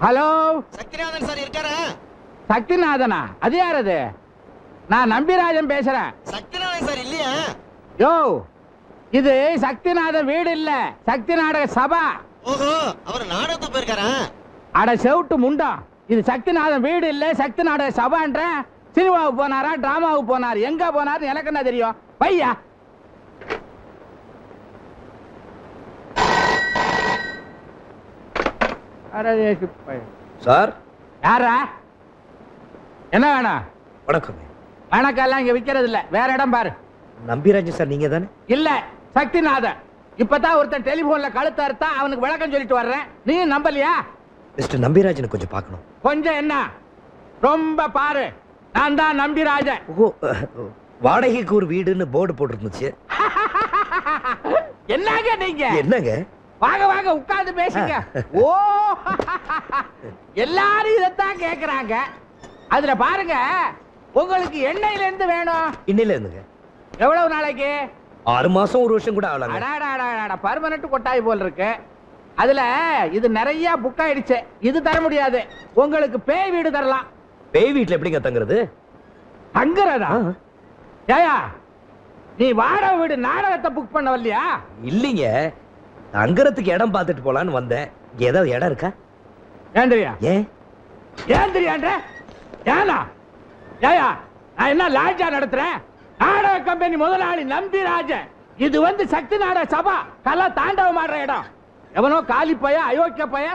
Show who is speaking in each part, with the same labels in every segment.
Speaker 1: Hello,
Speaker 2: Sakthinathan sir இருக்காரா?
Speaker 1: சக்திநாதனா? அது யார்? அது நான் நம்பிராஜன் பேசுறேன்.
Speaker 2: சக்திநாதன் சார் இல்லையா?
Speaker 1: யோ, இது சக்திநாதன் வீடு இல்ல, சக்தி நாடக சபா.
Speaker 2: ஓஹோ, அவர் நாடகத்துக்கு போயிருக்காரா?
Speaker 1: அட செவுட்டு முண்டா, இது சக்திநாதன் வீடு இல்ல, சக்தி நாடக சபான்ற. சினிமாவுக்கு போனாரா, டிராமாவுக்கு போனார், எங்க போனார் எனக்கு என்ன தெரியும்? பையா
Speaker 3: சார்.
Speaker 1: யாரா? என்ன வேணும்?
Speaker 3: வணக்கம்.
Speaker 1: வணக்கம்லாம் இங்க விக்கிறது இல்ல, வேற இடம் பாரு.
Speaker 3: நம்பிராஜன் சார் நீங்க தானே?
Speaker 1: இல்ல, சக்திநாதன். இப்பதான் ஒருத்தன் டெலிபோன்ல கழுத்து அறுத்தா, அவனுக்கு விளக்கம் சொல்லிட்டு வர்றேன், நீ நம்பலையா?
Speaker 3: மிஸ்டர் நம்பிராஜனை கொஞ்சம் பார்க்கணும்.
Speaker 1: கொஞ்சம் என்ன, ரொம்ப பாரு. நான் தான் நம்பிராஜன்.
Speaker 3: ஓ, வாடகைக்கு ஒரு வீடுன்னு போர்டு போட்டுருந்துச்சு.
Speaker 1: என்னங்க நீங்க?
Speaker 3: என்னங்க?
Speaker 1: வாங்க வாங்க, உட்கார்ந்து பேசுங்க. ஓ, எல்லாரும் இதத்தான் கேக்குறாங்க. அதுல பாருங்க, உங்களுக்கு எண்ணெயில இருந்து வேணும்.
Speaker 3: இன்னையில இருந்துங்க.
Speaker 1: எவ்வளவு நாளைக்கு?
Speaker 3: 6 மாசம் 1 வருஷம் கூட ஆகலாங்க.
Speaker 1: பர்மனன்ட் கொட்டாய் போல் இருக்கு. அதுல இது நிறைய புக் ஆயிடுச்சு, இது தர முடியாது. உங்களுக்கு பேய் வீடு தரலாம்.
Speaker 3: பேய் வீட்டுல எப்படிங்க தங்குறது?
Speaker 1: தங்குறதா? ஏயா, நீ வாடகை வீடு நாடகத்தை புக் பண்ண வரலையா?
Speaker 3: இல்லீங்க, தங்குறதுக்கு இடம் பார்த்துட்டு போலான்னு வந்தேன். ஏதாவது இடம் இருக்கா?
Speaker 1: ஏந்திரியா?
Speaker 3: ஏன்
Speaker 1: தெரியான்ற? ஏனா ஏயா, நான் என்ன லாட்ஜா நடத்துறேன்? நாடக கம்பெனி முதலாளி நம்பிராஜன். இது வந்து சக்தி நாடக சபா, கலா தாண்டவம் ஆடுற இடம். எவனோ காலி பைய, அயோக்கிய பைய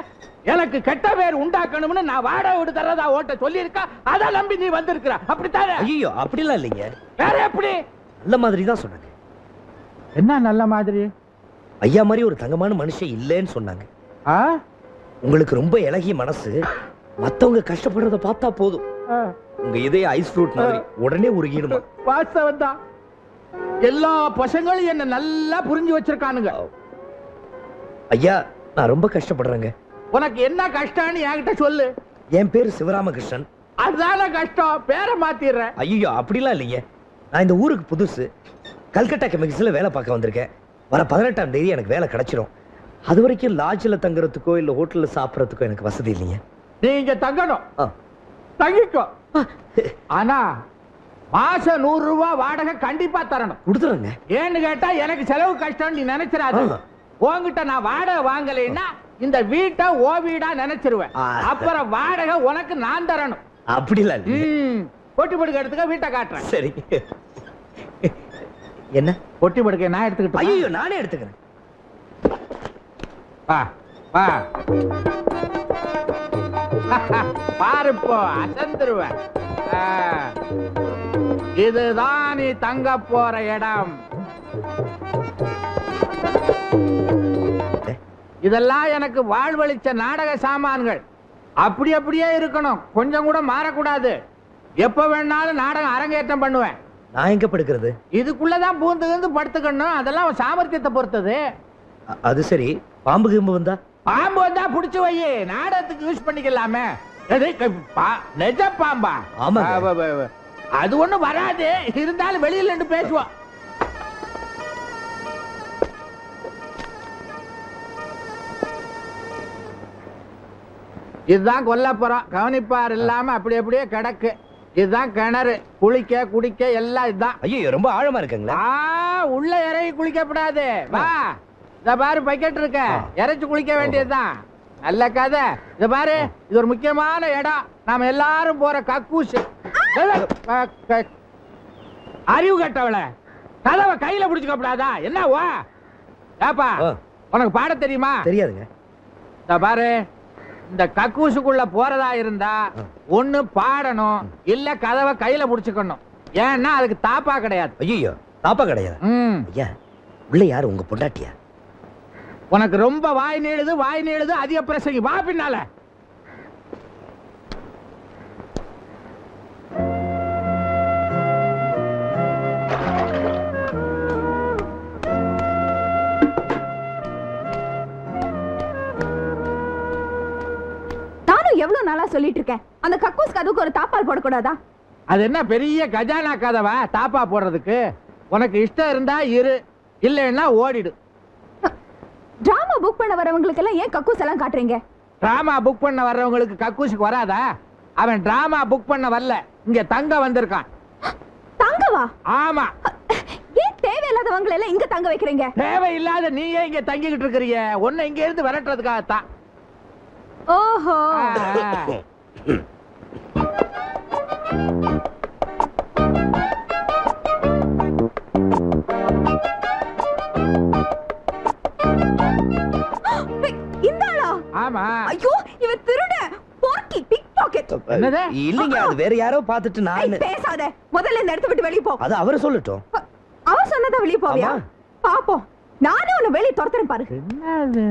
Speaker 1: எனக்கு கெட்ட பேர் உண்டாக்கணும்னு நான் வாடகை வீடு தரதா ஓட்ட சொல்லி இருக்கா. அத நம்பி நீ வந்திருக்கிற, அப்படித்தானே?
Speaker 3: ஐயோ, அப்படிலாம் இல்லைங்க.
Speaker 1: வேற எப்படி?
Speaker 3: நல்ல மாதிரி தான் சொன்னாங்க.
Speaker 1: என்ன நல்ல மாதிரி?
Speaker 3: ஐயா மாதிரி ஒரு தங்கமான மனுஷன் இல்லைன்னு சொன்னாங்க. உங்களுக்கு ரொம்ப இலகிய மனசு, மத்தவங்க கஷ்டப்படுறத பார்த்தா போதும், உங்க இதே ஐஸ் ஃப்ரூட் மாதிரி உடனே உருகிடுமா.
Speaker 1: வாஸ்தவம் தான். எல்லா பசங்களும் என்ன நல்லா புரிஞ்சு வச்சிருக்கானுங்க.
Speaker 3: ஐயா, நான் ரொம்ப கஷ்டப்படுறேங்க.
Speaker 1: உனக்கு என்ன கஷ்டம்னு என்கிட்ட சொல்லு.
Speaker 3: என் பேரு சிவராமகிருஷ்ணன்.
Speaker 1: அதுதான கஷ்டம், பேரை மாத்திடுறேன்.
Speaker 3: ஐயோ, அப்படிலாம் இல்லைங்க. நான் இந்த ஊருக்கு புதுசு, கல்கட்டா கெமிக்கல்ஸ்ல வேலை பார்க்க வந்திருக்கேன். வர 18ஆம் தேதி எனக்கு வேலை கிடைச்சிடும். அது வரைக்கும் லாட்ஜில் தங்குறதுக்கோ இல்ல ஹோட்டல்ல சாப்பிடறதுக்கோ எனக்கு வசதி இல்லைங்க.
Speaker 1: நீங்க தங்கணும், தங்கிக்கோ. ஆனா மாசம் 100 ரூபாய் வாடகை கண்டிப்பா தரணும்.
Speaker 3: கொடுத்துறேங்க.
Speaker 1: ஏன்னு கேட்டா எனக்கு செலவு கஷ்டம் நீ நினைச்சிடாத. உன்கிட்ட நான் வாடகை வாங்கலைன்னா இந்த வீட்டை ஓ வீடா நினைச்சிருவேன். அப்புறம் வாடகை உனக்கு நான் தரணும்.
Speaker 3: அப்படிலாம்
Speaker 1: பொட்டி படுக்க எடுத்துக்க, வீட்டை காட்டுறேன்.
Speaker 3: சரி. என்ன
Speaker 1: பொட்டி படுக்க நான் எடுத்துக்கிட்டேன்?
Speaker 3: ஐயோ, நானே எடுத்துக்கிறேன்.
Speaker 1: வா வா, பாருப்போ அசந்துருவேன். இதுதான் நீ தங்க போற இடம். இதெல்லாம் எனக்கு வாழ்வழிச்ச நாடக சாமான்கள். அப்படி அப்படியே இருக்கணும், கொஞ்சம் கூட மாறக்கூடாது. எப்ப வேணாலும் நாடகம் அரங்கேற்றம் பண்ணுவேன்.
Speaker 3: நான் எங்க படுக்கிறது?
Speaker 1: இதுக்குள்ளதான் பூந்து படுத்துக்கணும். அதெல்லாம் சாமர்த்தியத்தை பொறுத்தது.
Speaker 3: அது சரி, பாம்பு கிம்பு வந்தா?
Speaker 1: பாம்பு வந்தா புடிச்சு வை, நாடகத்துக்கு யூஸ் பண்ணிக்கலாமே. நெஜ பாம்பா?
Speaker 3: ஆமா,
Speaker 1: அது ஒண்ணு வராது, இருந்தாலும் வெளியில நின்று பேசுவோம். இதுதான் கொல்லப்புறம், கவனிப்பார் இல்லாம அப்படி அப்படியே கிடக்கு. இதுதான் கிணறு, குளிக்க குடிக்க எல்லாம் இதுதான்.
Speaker 3: ஐயோ, ரொம்ப ஆழமா இருக்குங்களா?
Speaker 1: உள்ள இறங்கி குளிக்கப்படாது. வா, இத பாரு, பக்கெட் இருக்க, இறைச்சு குளிக்க வேண்டியதுதான். நல்ல கதை. இத பாரு, இது ஒரு முக்கியமான இடம். நாம எல்லாரும் போற கக்கூஸ். அறிவு கட்டவள, கதவை கையில புடிச்சுக்கப்படாதா? என்ன வா ஏப்பா, உனக்கு பாட தெரியுமா?
Speaker 3: தெரியாதுங்க.
Speaker 1: இத பாரு, இந்த கக்கூசுக்குள்ள போறதா இருந்தா ஒண்ணு பாடணும், இல்ல கதவை கையில புடிச்சுக்கணும். ஏன்னா அதுக்கு தாப்பா கிடையாது.
Speaker 3: ஐயோ, தாப்பா கிடையாது. ஐயா, உள்ள யாரு? உங்க பொண்டாட்டியா?
Speaker 1: உனக்கு ரொம்ப வாய் நீளுது அதிக பிரசங்கி. வா பின்னால.
Speaker 4: நானும் எவ்வளவு நாளா சொல்லிட்டு இருக்கேன், அந்த கக்கூஸ் கதவுக்கு ஒரு தாப்பால் போடக்கூடாதா?
Speaker 1: அது என்ன பெரிய கஜானா கதவா தாப்பா போடுறதுக்கு? உனக்கு இஷ்டம் இருந்தா இரு, இல்லைன்னா ஓடிடு.
Speaker 4: டிராமா புக் பண்ண வரவங்களுக்கு எல்லாம் ஏன் கக்கூஸ் எல்லாம் காட்டுறீங்க?
Speaker 1: டிராமா புக் பண்ண வர்றவங்களுக்கு கக்கூசுக்கு வராதா? அவன் டிராமா புக் பண்ண வரல, இங்க தங்க வந்திருக்கான்.
Speaker 4: தங்கவா?
Speaker 1: ஆமா.
Speaker 4: ஏன் தேவையில்லாதவங்களை எல்லாம் இங்க தங்க வைக்கிறீங்க?
Speaker 1: தேவையில்லாத நீயே இங்க தங்கிக்கிட்டு இருக்கிறீங்க. உன்னை இங்க இருந்து விரட்டுறதுக்காகத்தான்.
Speaker 4: ஓஹோ.
Speaker 1: ஆமா.
Speaker 4: ஐயோ, இவன் திருட, போர்க்கி, பிக் பாக்கெட்.
Speaker 1: என்னது?
Speaker 3: இல்லைங்க, அது வேற யாரோ பார்த்துட்டு நான்.
Speaker 4: பேசாத, முதல்ல இந்த இடத்தை விட்டு வெளிய போ.
Speaker 3: அது அவரை சொல்லட்டும்.
Speaker 4: அவர் சொன்னதா வெளிய போவியா?
Speaker 3: ஆமா.
Speaker 4: பாப்போம், நானே உன்னை வெளிய துரத்துறேன் பாரு.
Speaker 1: என்னது?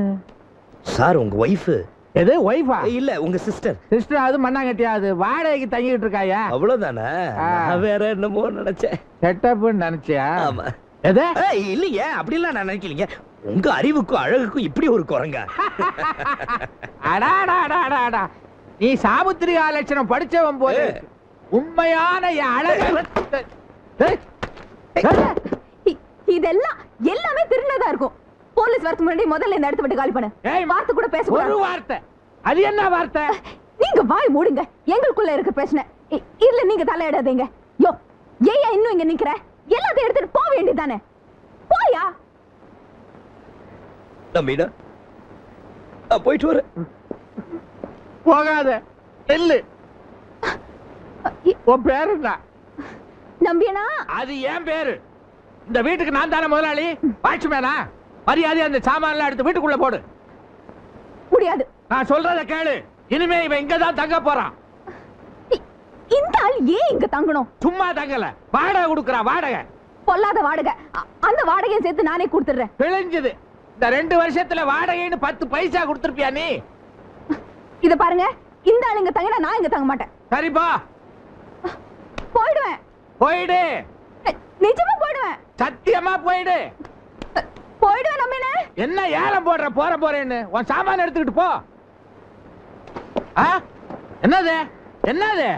Speaker 3: சார், உங்க ஒய்ஃப்.
Speaker 1: எது ஒய்ஃபா?
Speaker 3: இல்ல, உங்க சிஸ்டர்.
Speaker 1: சிஸ்டர் அது மண்ணாங்கட்டியா? அது வாடகைக்கு தங்கிட்டு இருக்காயா?
Speaker 3: அவ்வளவுதானே. நான் வேற என்னமோ நினைச்சேன்.
Speaker 1: செட்டப்னு நினைச்சியா?
Speaker 3: ஆமா.
Speaker 1: எது?
Speaker 3: இல்லையே, அப்படிலாம் நான் நினைக்கலீங்க. உங்க அறிவுக்கும் அழகுக்கும் இப்படி ஒரு குரங்கா?
Speaker 1: அடாடாடாடாடா, நீ சாமுத்திரிகா லட்சணம் படிச்சவன் போது உண்மையான என் அழகு.
Speaker 4: இதெல்லாம் எல்லாமே திருநதா இருக்கும். போலீஸ் வரதுக்கு முன்னாடி முதல்ல இந்த இடத்தை விட்டு காலி பண்ணு. வார்த்தை கூட பேச
Speaker 1: ஒரு வார்த்தை. அது என்ன வார்த்தை?
Speaker 4: நீங்க வாய் மூடுங்க. எங்களுக்குள்ள இருக்க பிரச்சனை இல்ல, நீங்க தலையிடாதீங்க. யோ, ஏயா இன்னும் இங்க நிக்கிற? எல்லாத்தையும் எடுத்துட்டு போக வேண்டியதானே? போயா.
Speaker 3: நம்பிடா, நான் போயிட்டு வரேன்.
Speaker 1: போகாத, நெல்லு. உன் பேரு என்ன?
Speaker 4: நம்பியனா?
Speaker 1: அது என் பேரு. இந்த வீட்டுக்கு நான் தானே முதலாளி, வாட்ச்மேனா. மரியாதை அந்த சாமான்லாம் எடுத்து வீட்டுக்குள்ள போடு.
Speaker 4: முடியாது.
Speaker 1: நான் சொல்றத கேளு. இனிமே இவன் இங்க தான் தங்க போறான்.
Speaker 4: இந்த ஆள் ஏன் இங்க தங்கணும்?
Speaker 1: சும்மா தங்கல, வாடகை கொடுக்கறா. வாடகை
Speaker 4: பொல்லாத வாடகை. அந்த வாடகையை சேர்த்து நானே கொடுத்துறேன்.
Speaker 1: பிழைஞ்சது. இந்த 2 வருஷத்துல வாடகைன்னு 10 பைசா கொடுத்திருப்பியா நீ?
Speaker 4: இத பாருங்க, இந்த ஆள் இங்க தங்கினா நான் இங்க தங்க மாட்டேன்.
Speaker 1: சரிப்பா,
Speaker 4: போயிடுவேன்.
Speaker 1: போயிடு.
Speaker 4: நிஜமா போயிடுவேன்.
Speaker 1: சத்தியமா போயிடு.
Speaker 4: போயிடுவேன். நம்பினே,
Speaker 1: என்ன ஏலம் போடுற? போறேன்னு உன் சாமான எடுத்துக்கிட்டு போ. என்னது என்னது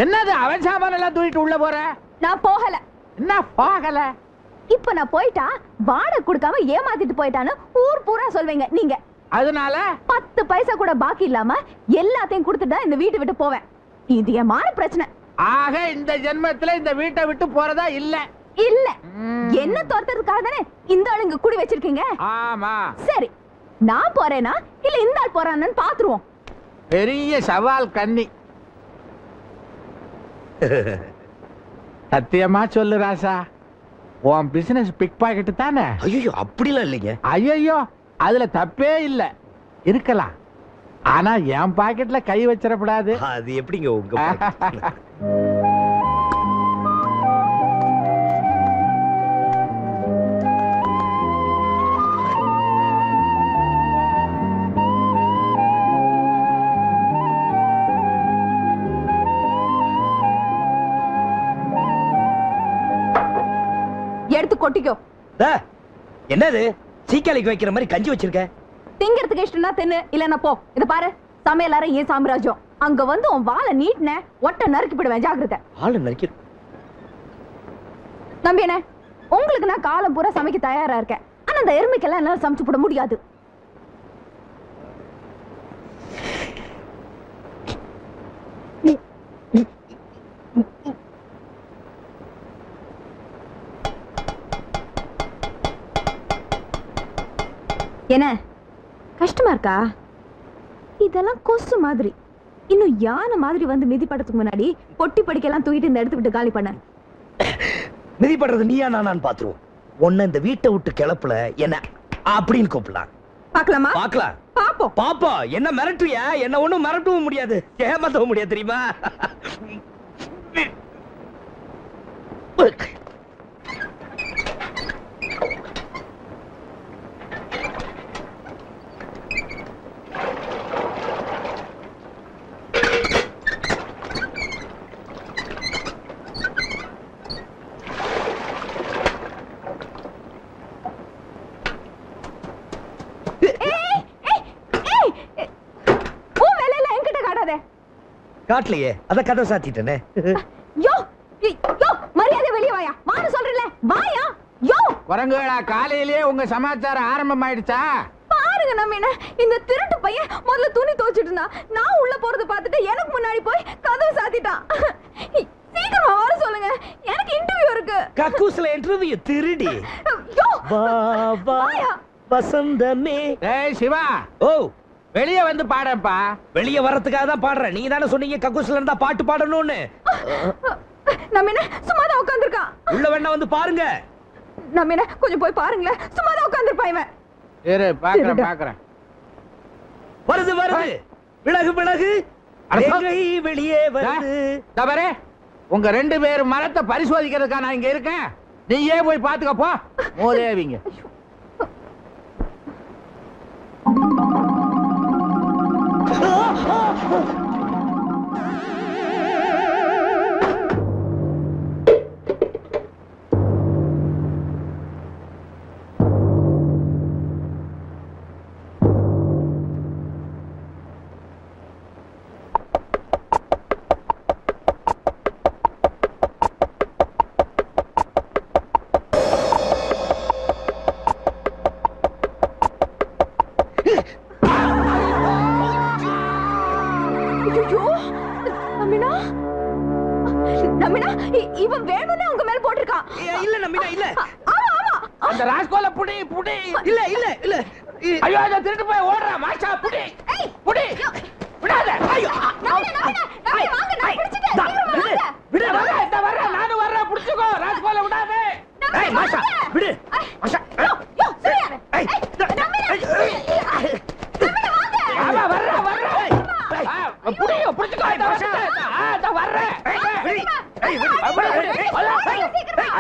Speaker 1: என்னது? அவன் சாமான எல்லாம் தூக்கிட்டு உள்ள போற?
Speaker 4: நான் போகல.
Speaker 1: என்ன போகல?
Speaker 4: இப்ப நான் போயிட்டா வாடகை கொடுக்காம ஏமாத்திட்டு போயிட்டான்னு ஊர் பூரா சொல்வீங்க நீங்க.
Speaker 1: அதனால
Speaker 4: 10 பைசா கூட பாக்கி இல்லாம எல்லாத்தையும் கொடுத்துட்டா இந்த வீட்டை விட்டு போவேன். இது என் மான பிரச்சனை.
Speaker 1: ஆக இந்த ஜென்மத்துல இந்த வீட்டை விட்டு போறதா இல்ல?
Speaker 4: இல்ல. என்ன துரத்துறதுக்காக தானே இந்த ஆள் இங்க குடி வச்சிருக்கீங்க.
Speaker 1: ஆமா.
Speaker 4: சரி, நான் போறேனா இல்ல இந்த ஆள் போறான்னு பாத்துருவோம்.
Speaker 1: பெரிய சவால் கண்ணி. சத்தியமா சொல்லு ராசா, உன் பிசினஸ் பிக் பாக்கெட் தானே?
Speaker 3: ஐயோ, அப்படிலாம் இல்லைங்க.
Speaker 1: ஐயோ, அதுல தப்பே இல்ல. இருக்கலாம், ஆனா என் பாக்கெட்ல கை வச்சிடக்கூடாது.
Speaker 3: அது எப்படிங்க உங்க pocket?
Speaker 4: எடுத்து கொட்டிக்கோ.
Speaker 3: என்னது சீக்காளிக்கு வைக்கிற மாதிரி கஞ்சி வச்சிருக்க?
Speaker 4: திங்கிறதுக்கு இஷ்டம்னா தின்னு, இல்லன்னா போ. இத பாரு, சமையலார ஏன் சாம்ராஜ்யம். அங்க வந்து உன் வாளை நீட்ன ஒட்ட நறுக்கி போடுவேன். ஜாக்கிரதை.
Speaker 3: ஆளு நறுக்கி.
Speaker 4: நம்பியனே, உங்களுக்கு நான் காலம் பூரா சமைக்க தயாரா இருக்கேன். ஆனா அந்த எருமைக்கெல்லாம் என்னால சமைச்சு போட முடியாது. என்ன கஷ்டமா இருக்கா? இதெல்லாம் கொசு மாதிரி. இன்னும் யானை மாதிரி வந்து மிதி படத்துக்கு முன்னாடி பொட்டி படிக்கலாம் தூக்கிட்டு இந்த இடத்து விட்டு காலி பண்ண.
Speaker 3: மிதி படுறது நீயா நான் பாத்துருவோம். உன்னை இந்த வீட்டை விட்டு கிளப்புல என்ன அப்படின்னு கூப்பிடலாம்.
Speaker 4: பாக்கலாமா?
Speaker 3: பாக்கலாம்.
Speaker 4: பாப்போம்.
Speaker 3: பாப்பா, என்ன மிரட்டுவியா? என்ன ஒண்ணும் மிரட்டவும் முடியாது, ஏமாத்தவும் முடியாது, தெரியுமா? காட்டலையே, அத கதை சாத்திட்டேனே.
Speaker 4: யோ யோ, மரியாதை வெளிய வாயா. வான்னு சொல்றல, வாயா. யோ
Speaker 1: குரங்குகளா, காலையிலேயே உங்க சமாச்சாரம் ஆரம்பமாயிடுச்சா?
Speaker 4: பாருங்க கேளுங்க நம்மீன, இந்த திருட்டு பையன் முதல்ல துணி துவைச்சிட்டு இருந்தான். நான் உள்ள போறது பார்த்துட்டு எனக்கு முன்னாடி போய் கதவு சாத்திட்டான். சீக்கிரமா வர சொல்லுங்க, எனக்கு இன்டர்வியூ இருக்கு.
Speaker 3: கக்கூஸ்ல இன்டர்வியூ திருடி.
Speaker 4: யோ,
Speaker 3: வா வா
Speaker 4: வாயா.
Speaker 3: வசந்தமே.
Speaker 1: ஏய் சிவா,
Speaker 3: ஓ,
Speaker 1: வெளியே வந்து பாடப்பா.
Speaker 3: வெளிய வரதுக்காக தான் பாடுறேன். நீங்க தானே சொன்னீங்க கக்கூஸ்ல இருந்தா பாட்டு பாடணும்னு.
Speaker 4: நம்மீன சும்மா தான் உட்கார்ந்திருக்கான்.
Speaker 3: உள்ள வேணா வந்து பாருங்க.
Speaker 4: நம்மீன கொஞ்சம் போய் பாருங்களேன், சும்மா தான் உட்கார்ந்திருப்பான் இவன்.
Speaker 1: இரு பாக்குறேன்.
Speaker 3: வருது வருது, விலகு விலகு.
Speaker 1: அரசா.
Speaker 3: வெளியே வருது.
Speaker 1: தவறே, உங்க 2 பேர் மரத்தை பரிசோதிக்கிறதுக்கா நான் இங்க இருக்கேன். நீயே போய் பாத்துக்க போ. மோதேவிங்க.
Speaker 4: இவன் வேணும்னே உங்க மேல போட்டிருக்கான்.
Speaker 3: இல்ல நம்பினா இல்ல.
Speaker 4: ஆமா.
Speaker 1: அந்த ராஸ்கோல புடி.
Speaker 3: இல்ல இல்ல இல்ல.
Speaker 1: ஐயோ, அத திருட்டு போய் ஓடுறா. மாஷா புடி. விடாத. ஐயோ,
Speaker 4: வாங்க, நான் பிடிச்சிட்டேன். சீக்கிரமா வாங்க.
Speaker 1: விடு. வர்றேன். நானும் வர்றேன். புடிச்சுக்கோ. ராஸ்கோல விடாத.
Speaker 3: ஏய் மாஷா, விடு. மாஷா.
Speaker 4: யோ, சரியா.
Speaker 3: ஏய்.
Speaker 1: ஆமா, வர்றேன். புடிச்சுக்கோ. வர்றேன்.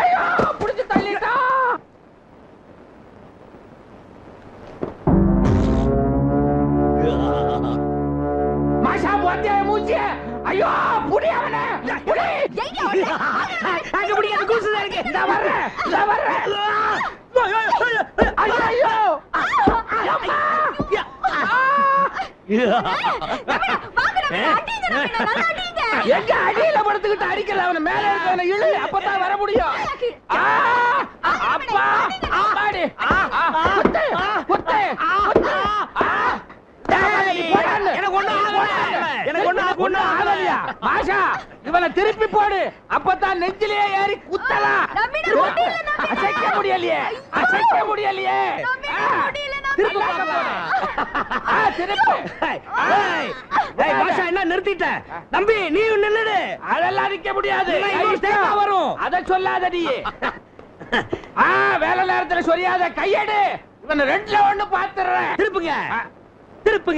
Speaker 1: ஐயோ, புடிச்சு தள்ளிட்டா. மாஷா போத்தியா மூச்சி. ஐயோ, புடி அவனை. புடி.
Speaker 3: அங்க புடி, அந்த கூசுதா இருக்கு.
Speaker 1: நான் வர்றேன். ஐயோ. அம்மா. எங்க அடியில படுத்துக்கிட்டு அடிக்கல, அவனை மேல இருக்கவனை இழு, அப்பதான் வர முடியும். அப்பா, அம்மாடி. குத்து. எனக்கு ஒண்ணு ஆகலையா? மாஷா, இவனை திருப்பி போடு, அப்பதான் நெஞ்சிலேயே ஏறி குத்தலாம். அசைக்க முடியலையே.
Speaker 3: என்ன நிறுத்திட்ட நம்பி, நீ நின்னுடு.
Speaker 1: அதெல்லாம் நிக்க முடியாது.
Speaker 3: வரும்.
Speaker 1: அத சொல்லாத நீ. வேலை நேரத்துல சொல்லாத. கையெடு. இவன் 2ல 1 பாத்துறேன்.
Speaker 3: திருப்புங்க.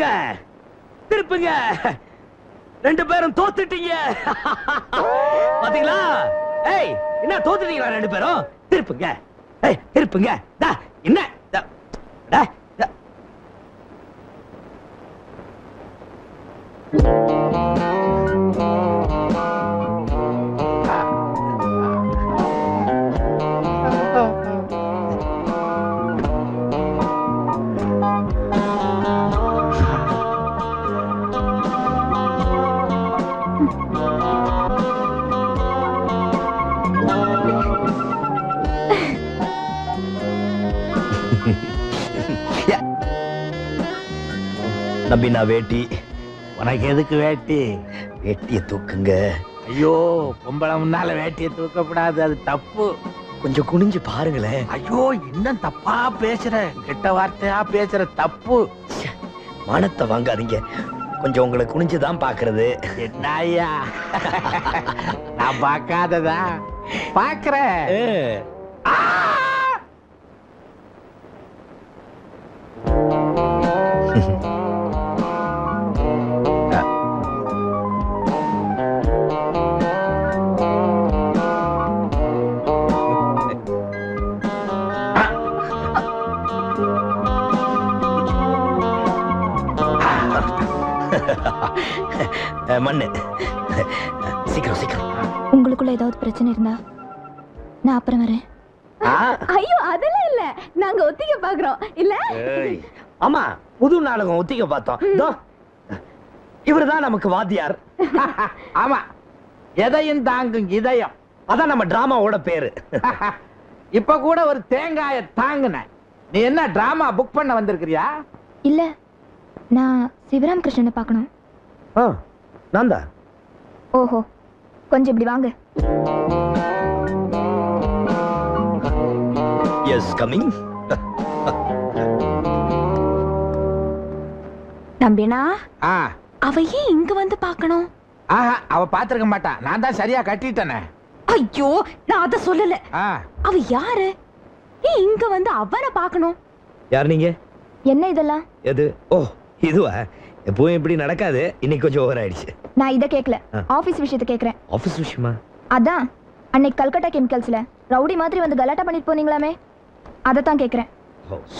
Speaker 3: 2 பேரும் தோத்துட்டீங்க. பாத்தீங்களா? ஏய், என்ன தோத்துட்டீங்களா 2 பேரும்? திருப்புங்க. என்ன நம்பி, நான் வேட்டி.
Speaker 1: உனக்கு எதுக்கு வேட்டி?
Speaker 3: வேட்டிய தூக்குங்க.
Speaker 1: ஐயோ, பொம்பளை முன்னால வேட்டியை தூக்கப்படாது, அது தப்பு.
Speaker 3: கொஞ்சம் குனிஞ்சு பாருங்களேன்.
Speaker 1: ஐயோ, இன்னும் தப்பா பேசுற, கெட்ட வார்த்தையா பேசுற, தப்பு.
Speaker 3: மானத்தை வாங்காதீங்க. கொஞ்சம் உங்களை குனிஞ்சுதான் பாக்குறது.
Speaker 1: என்ன ஐயா, நான் பார்க்காததா பாக்குறேன்.
Speaker 3: மண்ணு. சீக்கிரம்.
Speaker 4: உங்களுக்குள்ள ஏதாவது பிரச்சனை இருந்தா நான் அப்புறம் வரேன். ஐயோ, அதெல்லாம் இல்ல, நாங்க ஒத்திகை பாக்குறோம் இல்ல.
Speaker 3: ஆமா, புது நாடகம் ஒத்திகை பார்த்தோம். இவருதான் நமக்கு வாத்தியார்.
Speaker 1: ஆமா, எதையும் தாங்கும் இதயம்.
Speaker 3: அதான் நம்ம டிராமாவோட பேரு.
Speaker 1: இப்ப கூட ஒரு தேங்காய தாங்குன. நீ என்ன டிராமா புக் பண்ண வந்திருக்கிறியா?
Speaker 4: இல்ல நான் சிவராம் கிருஷ்ணனை பார்க்கணும்.
Speaker 3: நான் தான்.
Speaker 4: ஓஹோ, கொஞ்சம் இப்படி வாங்க.
Speaker 3: Yes coming.
Speaker 4: நம்பினா அவ ஏன் இங்க வந்து பார்க்கணும்?
Speaker 1: அவ பாத்திருக்க மாட்டா, நான் தான் சரியா கட்டிட்டேனே.
Speaker 4: ஐயோ, நான் அத சொல்லல. அவ யாரு? ஏன் இங்க வந்து அவனை பார்க்கணும்?
Speaker 3: யார் நீங்க?
Speaker 4: என்ன இதெல்லாம்?
Speaker 3: எது? ஓ இதுவா? எப்பவும் இப்படி நடக்காது, இன்னைக்கு கொஞ்சம் ஓவர் ஆயிடுச்சு.
Speaker 4: நான் இத கேக்கல, ஆபீஸ் விஷயத்தை கேக்குறேன்.
Speaker 3: ஆபீஸ் விஷயமா?
Speaker 4: அதான் அன்னைக்கு கல்கட்டா கெமிக்கல்ஸ்ல ரவுடி மாதிரி வந்து கலாட்டா பண்ணிட்டு போனீங்களாமே, அதத்தான் கேக்குறேன்.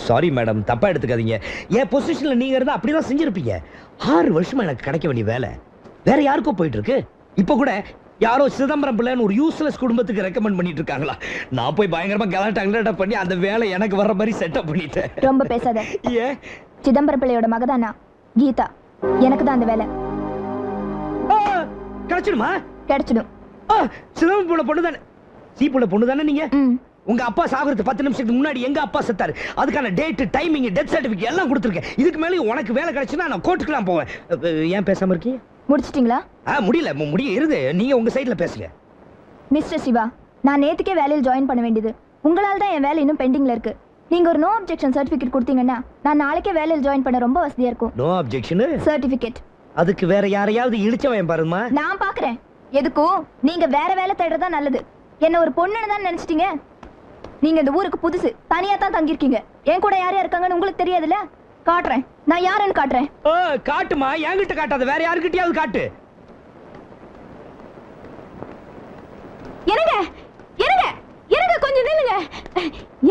Speaker 3: சாரி மேடம், தப்பா எடுத்துக்காதீங்க. என் பொசிஷன்ல நீங்க இருந்தா அப்படிதான் செஞ்சிருப்பீங்க. 6 வருஷமா எனக்கு கிடைக்க வேண்டிய வேலை வேற யாருக்கோ போயிட்டு இருக்கு. இப்ப கூட யாரோ சிதம்பரம் பிள்ளைன்னு ஒரு யூஸ்லெஸ் குடும்பத்துக்கு ரெக்கமெண்ட் பண்ணிட்டு இருக்காங்களா. நான் போய் பயங்கரமா கலாட்டா பண்ணி அந்த வேலை எனக்கு வர்ற மாதிரி செட்டப் பண்ணிட்டேன்.
Speaker 4: ரொம்ப பேசாத.
Speaker 3: ஏன்?
Speaker 4: சிதம்பரம் பிள்ளையோட மகதானா கீதா, எனக்கு தான் அந்த வேலை.
Speaker 3: கிடைச்சிடுமா?
Speaker 4: கிடைச்சிடும்.
Speaker 3: சிதம்பரம் புள்ள பொண்ணு தானே? சீ புள்ள பொண்ணு தானே நீங்க? உங்க அப்பா சாகுறது 10 நிமிஷத்துக்கு முன்னாடி எங்க அப்பா செத்தாரு. அதுக்கான டேட், டைமிங், டெத் சர்டிபிகேட் எல்லாம் கொடுத்துருக்கேன். இதுக்கு மேலே உனக்கு வேலை கிடைச்சுன்னா நான் கோர்ட்டுக்குலாம் போவேன். ஏன் பேசாம இருக்கீங்க?
Speaker 4: முடிச்சிட்டீங்களா?
Speaker 3: முடியல, இருது. நீங்க உங்க சைடுல பேசுங்க.
Speaker 4: மிஸ்டர் சிவா, நான் நேத்துக்கே வேலையில் ஜாயின் பண்ண வேண்டியது. உங்களால தான் என் வேலை இன்னும் பெண்டிங்ல இருக்கு. நீங்க ஒரு நோ அப்ஜெக்ஷன் சர்டிபிகேட் கொடுத்தீங்கன்னா நான் நாளைக்கே வேலையில் ஜாயின் பண்ண ரொம்ப வசதியா இருக்கும்.
Speaker 3: No objection
Speaker 4: certificate?
Speaker 3: அதுக்கு வேற யாரையாவது இழுச்சவன் பாருமா.
Speaker 4: நான் பாக்குறேன். எதுக்கும் நீங்க வேற வேலை தேடுறதா நல்லது. என்ன ஒரு பொண்ணுன்னு தான் நினைச்சிட்டீங்க. நீங்க இந்த ஊருக்கு புதுசு, தனியா தான் தங்கிருக்கீங்க. என் கூட யார் யார் இருக்காங்கன்னு உங்களுக்கு தெரியாதுல்ல? காட்டுறேன், நான் யாருன்னு காட்டுறேன்.
Speaker 3: காட்டுமா, என்கிட்ட காட்டாத, வேற யாருக்கிட்டயாவது காட்டு.
Speaker 4: என்னங்க என்னங்க என்னங்க, கொஞ்சம் நில்லுங்க.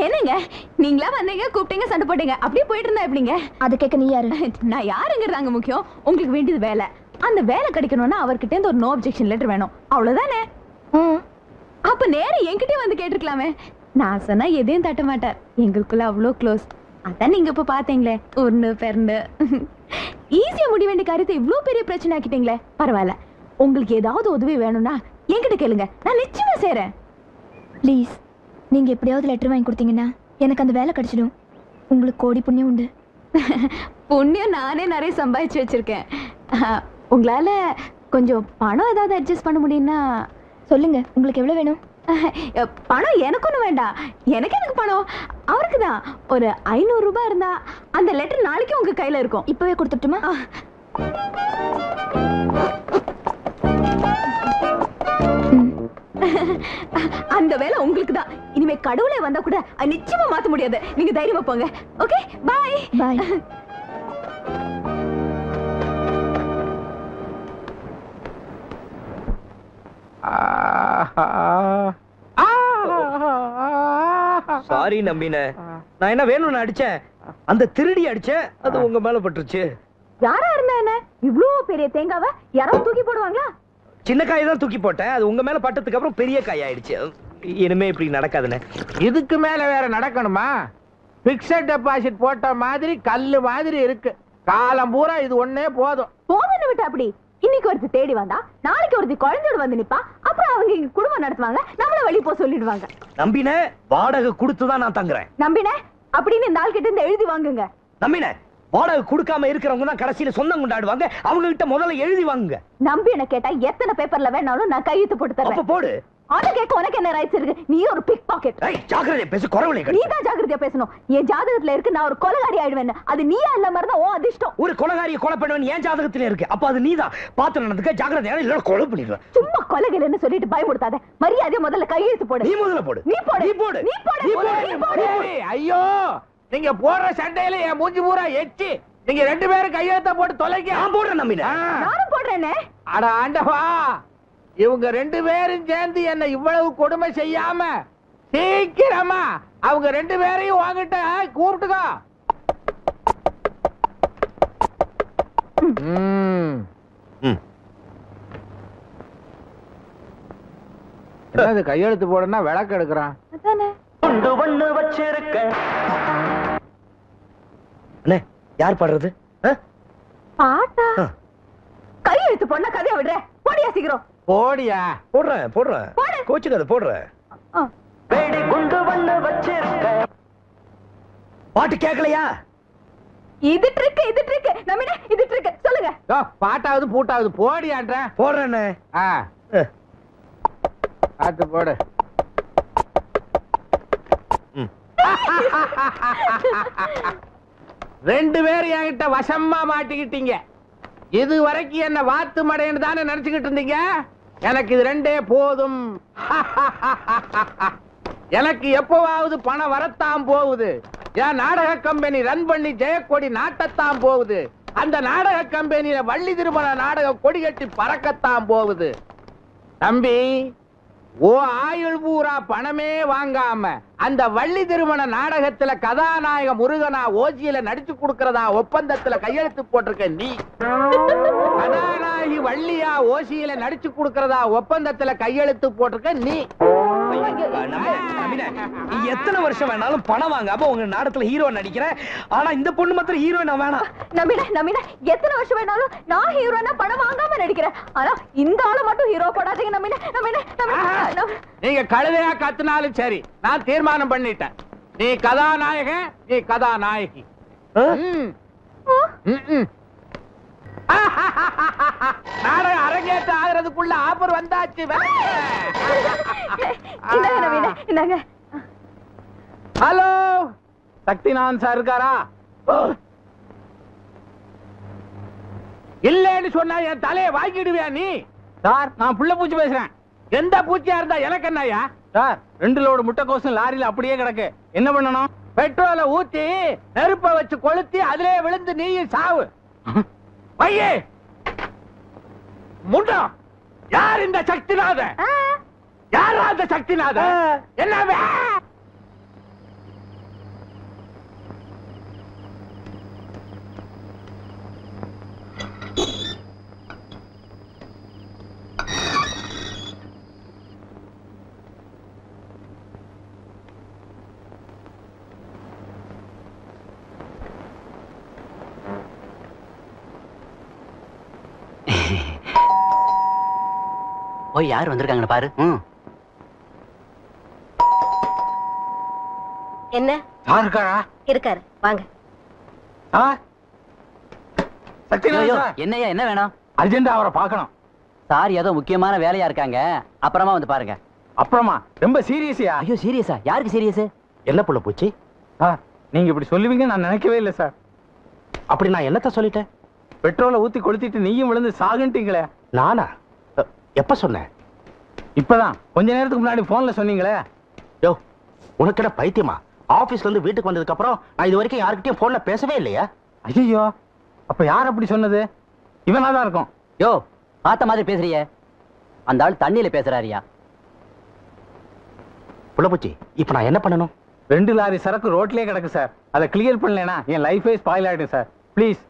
Speaker 4: என்னங்க நீங்களா வந்தீங்க, கூப்பிட்டீங்க, சண்டை போட்டீங்க, அப்படியே போயிட்டு இருந்தா எப்படிங்க? அதை கேட்க நீ யாரு? நான் யாருங்கிறதாங்க முக்கியம். உங்களுக்கு வேண்டியது வேலை. அந்த வேலை கிடைக்கணும்னா அவர்கிட்ட இருந்து ஒரு நோ அப்ஜெக்ஷன் லெட்டர் வேணும், அவ்வளவுதானே? அப்ப நேரம் என்கிட்டயே வந்து கேட்டிருக்கலாமே. நான் சொன்னா எதையும் தட்ட மாட்டார். எங்களுக்குள்ள அவ்வளோ க்ளோஸ். அதான் நீங்க இப்ப பாத்தீங்களே, ஒன்னு பெருண்டு ஈஸியா முடிய வேண்டிய காரியத்தை இவ்வளோ பெரிய பிரச்சனை ஆக்கிட்டீங்களே. பரவாயில்ல, உங்களுக்கு ஏதாவது உதவி வேணும்னா என்கிட்ட கேளுங்க, நான் நிச்சயமா செய்றேன். ப்ளீஸ், நீங்க எப்படியாவது லெட்டர் வாங்கி கொடுத்தீங்கன்னா எனக்கு அந்த வேலை கிடைச்சிடும். உங்களுக்கு கோடி புண்ணியம் உண்டு. புண்ணியம் நானே நிறைய சம்பாதிச்சு வச்சிருக்கேன். உங்களால கொஞ்சம் பணம் ஏதாவது அட்ஜஸ்ட் பண்ண முடியும்னா சொல்லுங்க. உங்களுக்கு எவ்வளவு வேணும்? பணம் எனக்கு ஒன்றும் வேண்டாம். எனக்கு பணம், அவருக்கு தான். ஒரு 500 ரூபாய் இருந்தா அந்த லெட்டர் நாளைக்கு உங்க கையில இருக்கும். இப்பவே கொடுத்துட்டுமா? அந்த வேலை உங்களுக்கு தான். இனிமே கடவுளே வந்தா கூட நிச்சயமா மாத்த முடியாது. நீங்க தைரியமா போங்க. ஓகே, பாய் பாய்.
Speaker 3: சாரி நம்பின, நான் என்ன வேணும்னு அடிச்சேன்? அந்த திருடி அடிச்சேன், அது உங்க மேல பட்டுருச்சு.
Speaker 4: யாரா இருந்தா என்ன? இவ்ளோ பெரிய தேங்காவை யாராவது தூக்கி போடுவாங்களா?
Speaker 3: சின்ன காய் தான் தூக்கி போட்டேன், அது உங்க மேல பட்டதுக்கு அப்புறம் பெரிய காய் ஆயிடுச்சு. இனிமே இப்படி நடக்காதுன்னு.
Speaker 1: இதுக்கு மேல வேற நடக்கணுமா? பிக்ஸட் டெபாசிட் போட்ட மாதிரி கல்லு மாதிரி இருக்கு. காலம் பூரா இது ஒண்ணே போதும்.
Speaker 4: போதும்னு விட்டு அப்படி. இன்னைக்கு ஒருத்தி தேடி வந்தா நாளைக்கு ஒருத்தி குழந்தையோட வந்து நிப்பா. அப்புறம் அவங்க இங்க குடும்பம் நடத்துவாங்க, நம்மள வெளிய போ சொல்லிடுவாங்க.
Speaker 3: நம்பின, வாடகை கொடுத்துதான் நான் தங்குறேன்.
Speaker 4: நம்பின அப்படின்னு இந்த ஆள் கிட்ட இருந்து எழுதி வாங்குங்க.
Speaker 3: நம்பின, வாடகை கொடுக்காம இருக்கிறவங்க தான் கடைசியில சொந்தம் கொண்டாடுவாங்க. அவங்க கிட்ட முதல்ல எழுதி வாங்குங்க.
Speaker 4: நம்பின கேட்டா எத்தனை பேப்பர்ல வேணாலும் நான் கையெழுத்து போட்டு தரேன்.
Speaker 3: அப்ப போடு.
Speaker 4: அத கேட்க உனக்கு என்ன ரைட்ஸ் இருக்கு? நீ ஒரு பிக் பாக்கெட்.
Speaker 3: ஜாக்கிரதையா பேசு, குறவளை.
Speaker 4: நீ தான் ஜாக்கிரதையா பேசணும். என் ஜாதகத்துல இருக்கு நான் ஒரு கொலைகாரி ஆயிடுவேன். அது நீயா இல்ல மாதிரி தான். ஓ அதிர்ஷ்டம்.
Speaker 3: ஒரு கொலைகாரியை கொலை பண்ணுவேன் என் ஜாதகத்துல இருக்கு. அப்ப அது நீதான். பார்த்து நடந்துக்க, ஜாக்கிரதையா இல்ல கொலை பண்ணிடுவேன்.
Speaker 4: சும்மா கொலைகள்னு சொல்லிட்டு பயமுடுத்தாத. மரியாதையா முதல்ல கையெழுத்து போடு.
Speaker 3: நீ முதல்ல போடு.
Speaker 4: நீ போடு.
Speaker 3: நீ போடு.
Speaker 4: நீ போடு. நீ போடு.
Speaker 1: ஐயோ, நீங்க போடுற சண்டையில என் மூஞ்சி பூரா எச்சி. நீங்க 2 பேரும் கையெழுத்த போட்டு தொலைங்க.
Speaker 3: நான் போடுறேன் நம்பின.
Speaker 4: நானும் போடுறேனே.
Speaker 1: அட ஆண்டவா, இவங்க 2 பேரும் சேர்ந்து என்ன இவ்வளவு கொடுமை செய்யாம சீக்கிரமா அவங்க 2 பேரையும் வாங்கிட்ட கூப்பிட்டுக்கோ. என்னது கையெழுத்து போடனா விளக்கு எடுக்கிறான்?
Speaker 3: யார் பாடுறது?
Speaker 4: பாட்டா? கையெழுத்து போடனா கதையா விடுற. போடியா சீக்கிரம்.
Speaker 1: போடியா?
Speaker 3: போடுறேன். கோச்சுக்காத, போடுறேன். பாட்டு கேட்கலையா?
Speaker 4: இது ட்ரிக் நம்பினா இது ட்ரிக் சொல்லுங்க.
Speaker 1: பாட்டாவது பூட்டாவது போடியான்ற
Speaker 3: போடுறேன்னு.
Speaker 1: பார்த்து போடு. ரெண்டு பேரும் என்கிட்ட வசமா மாட்டிக்கிட்டீங்க. இது வரைக்கும் என்ன வாத்து மடைன்னு தானே நினைச்சுக்கிட்டு இருந்தீங்க. எனக்கு இது ரெண்டே போதும். எனக்கு எப்பவாவது பணம் வரத்தான் போகுது. என் நாடக கம்பெனி ரன் பண்ணி ஜெயக்கொடி நாட்டத்தான் போகுது. அந்த நாடக கம்பெனியில வள்ளி திருமண நாடக கொடி கட்டி பறக்கத்தான் போகுது. தம்பி, ஓ ஆயுள் பூரா பணமே வாங்காம அந்த வள்ளி திருமண நாடகத்துல கதாநாயக முருகனா ஓசியில நடிச்சு கொடுக்கறதா ஒப்பந்தத்துல கையெழுத்து போட்டிருக்க நீ, கதாநாயகி வள்ளியா ஓசியில நடிச்சு கொடுக்கறதா ஒப்பந்தத்துல கையெழுத்து போட்டிருக்க நீ.
Speaker 3: எத்தனை வருஷம் வேணாலும் பணம் வாங்காம உங்க நாடகத்துல ஹீரோ நடிக்கிறேன். ஆனா இந்த பொண்ணு மாத்திரம் ஹீரோயின் வேணாம்.
Speaker 4: நம்பினா எத்தனை வருஷம் வேணாலும் நான் ஹீரோனா பணம் வாங்காம நடிக்கிறேன். ஆனா இந்த ஆளு மட்டும் ஹீரோ போடாதீங்க. நம்பினா
Speaker 1: நீங்க கழுதையா கத்துனாலும் சரி, நான் தீர்மானம் பண்ணிட்டேன். நீ கதாநாயகன், நீ கதாநாயகி. நாடகம் அரங்கேற்ற ஆகிறதுக்குள்ள ஆஃபர் வந்தாச்சு. ஹலோ, சக்திநாதன் சார் இருக்காரா? இல்லன்னு சொன்னா என் தலையை வாங்கிடுவியா நீ? சார், நான் புள்ள பூச்சி பேசுறேன். எந்த பூச்சியா இருந்தா எனக்கு என்னையா? சார், 2 லோடு முட்டைக்கோசும் லாரியில அப்படியே கிடக்கு. என்ன பண்ணணும்? பெட்ரோலை ஊத்தி நெருப்ப வச்சு கொளுத்தி அதிலே விழுந்து நீயும் சாவு. பையே முண்டம், யார் இந்த சக்திநாதன்? யாரா அந்த சக்திநாதன்? என்ன
Speaker 5: போய் யார் வந்திருக்காங்கன்னு பாரு.
Speaker 4: என்ன
Speaker 1: யார் இருக்காரா?
Speaker 4: இருக்காரு, வாங்க.
Speaker 5: என்னையா, என்ன வேணும்?
Speaker 1: அர்ஜென்டா அவரை பார்க்கணும்.
Speaker 5: சார் ஏதோ முக்கியமான வேலையா இருக்காங்க, அப்புறமா வந்து பாருங்க.
Speaker 1: அப்புறமா? ரொம்ப சீரியஸா?
Speaker 5: ஐயோ சீரியஸா? யாருக்கு சீரியஸ்?
Speaker 3: என்ன புள்ள போச்சு?
Speaker 1: நீங்க இப்படி சொல்லுவீங்க நான் நினைக்கவே இல்லை சார்.
Speaker 3: அப்படி நான் என்னத்த சொல்லிட்டேன்?
Speaker 1: பெட்ரோலை ஊத்தி கொளுத்திட்டு நீயும் விழுந்து சாகுன்ட்டீங்களே.
Speaker 3: நானா? எப்ப சொன்னேன்?
Speaker 1: இப்பதான் கொஞ்ச நேரத்துக்கு முன்னாடி போன்ல சொன்னீங்களே.
Speaker 3: யோ, உனக்கு என்ன பைத்தியமா? ஆபீஸ்ல இருந்து வீட்டுக்கு வந்ததுக்கு அப்புறம் நான் இது வரைக்கும் யாருக்கிட்டையும் போன்ல பேசவே இல்லையா?
Speaker 1: ஐயோ, அப்ப யார் அப்படி சொன்னது? இவனாதான் இருக்கும்.
Speaker 5: யோ, பார்த்த மாதிரி பேசுறிய. அந்த ஆள் தண்ணியில பேசுறாரியா?
Speaker 3: புள்ளப்பூச்சி, இப்ப நான் என்ன பண்ணணும்?
Speaker 1: 2 லாரி சரக்கு ரோட்லயே கிடக்கு சார். அதை கிளியர் பண்ணலனா என் லைஃபே ஸ்பாயில் ஆயிடும் சார். ப்ளீஸ்.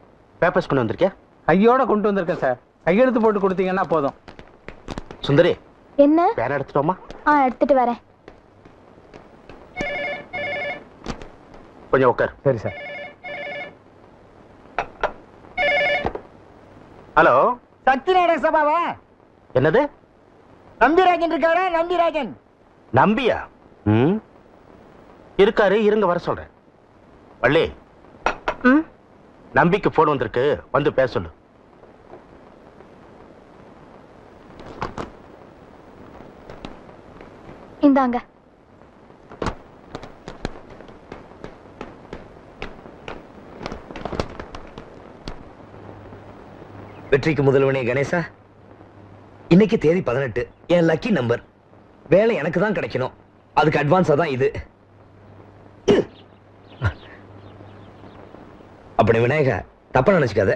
Speaker 3: பேப்பர்ஸ் கொண்டு வந்திருக்கேன்.
Speaker 1: கையோட கொண்டு வந்திருக்கேன் சார். கையெழுத்து போட்டு கொடுத்தீங்கன்னா போதும்.
Speaker 3: சுந்தரி,
Speaker 4: என்ன?
Speaker 3: வேற எடுத்துட்டோமா?
Speaker 4: எடுத்துட்டு வரேன்.
Speaker 3: கொஞ்சம் உட்கார்.
Speaker 1: சரி சார்.
Speaker 3: ஹலோ,
Speaker 2: சக்தி நாடக சபாவா?
Speaker 3: என்னது?
Speaker 2: நம்பிராஜன் இருக்காரா? நம்பிராஜன்
Speaker 3: நம்பியா? இருக்காரு, இருங்க வர சொல்றேன். வள்ளி, நம்பிக்கு போன் வந்திருக்கு, வந்து பேச சொல்லு.
Speaker 4: இந்தாங்க.
Speaker 3: வெற்றிக்கு முதல்வனே கணேசா, இன்னைக்கு தேதி 18. என் லக்கி நம்பர். வேலை எனக்கு தான் கிடைக்கணும். அதுக்கு அட்வான்ஸா தான் இது. அப்படி விநாயகா, தப்பா நினைச்சுக்காத.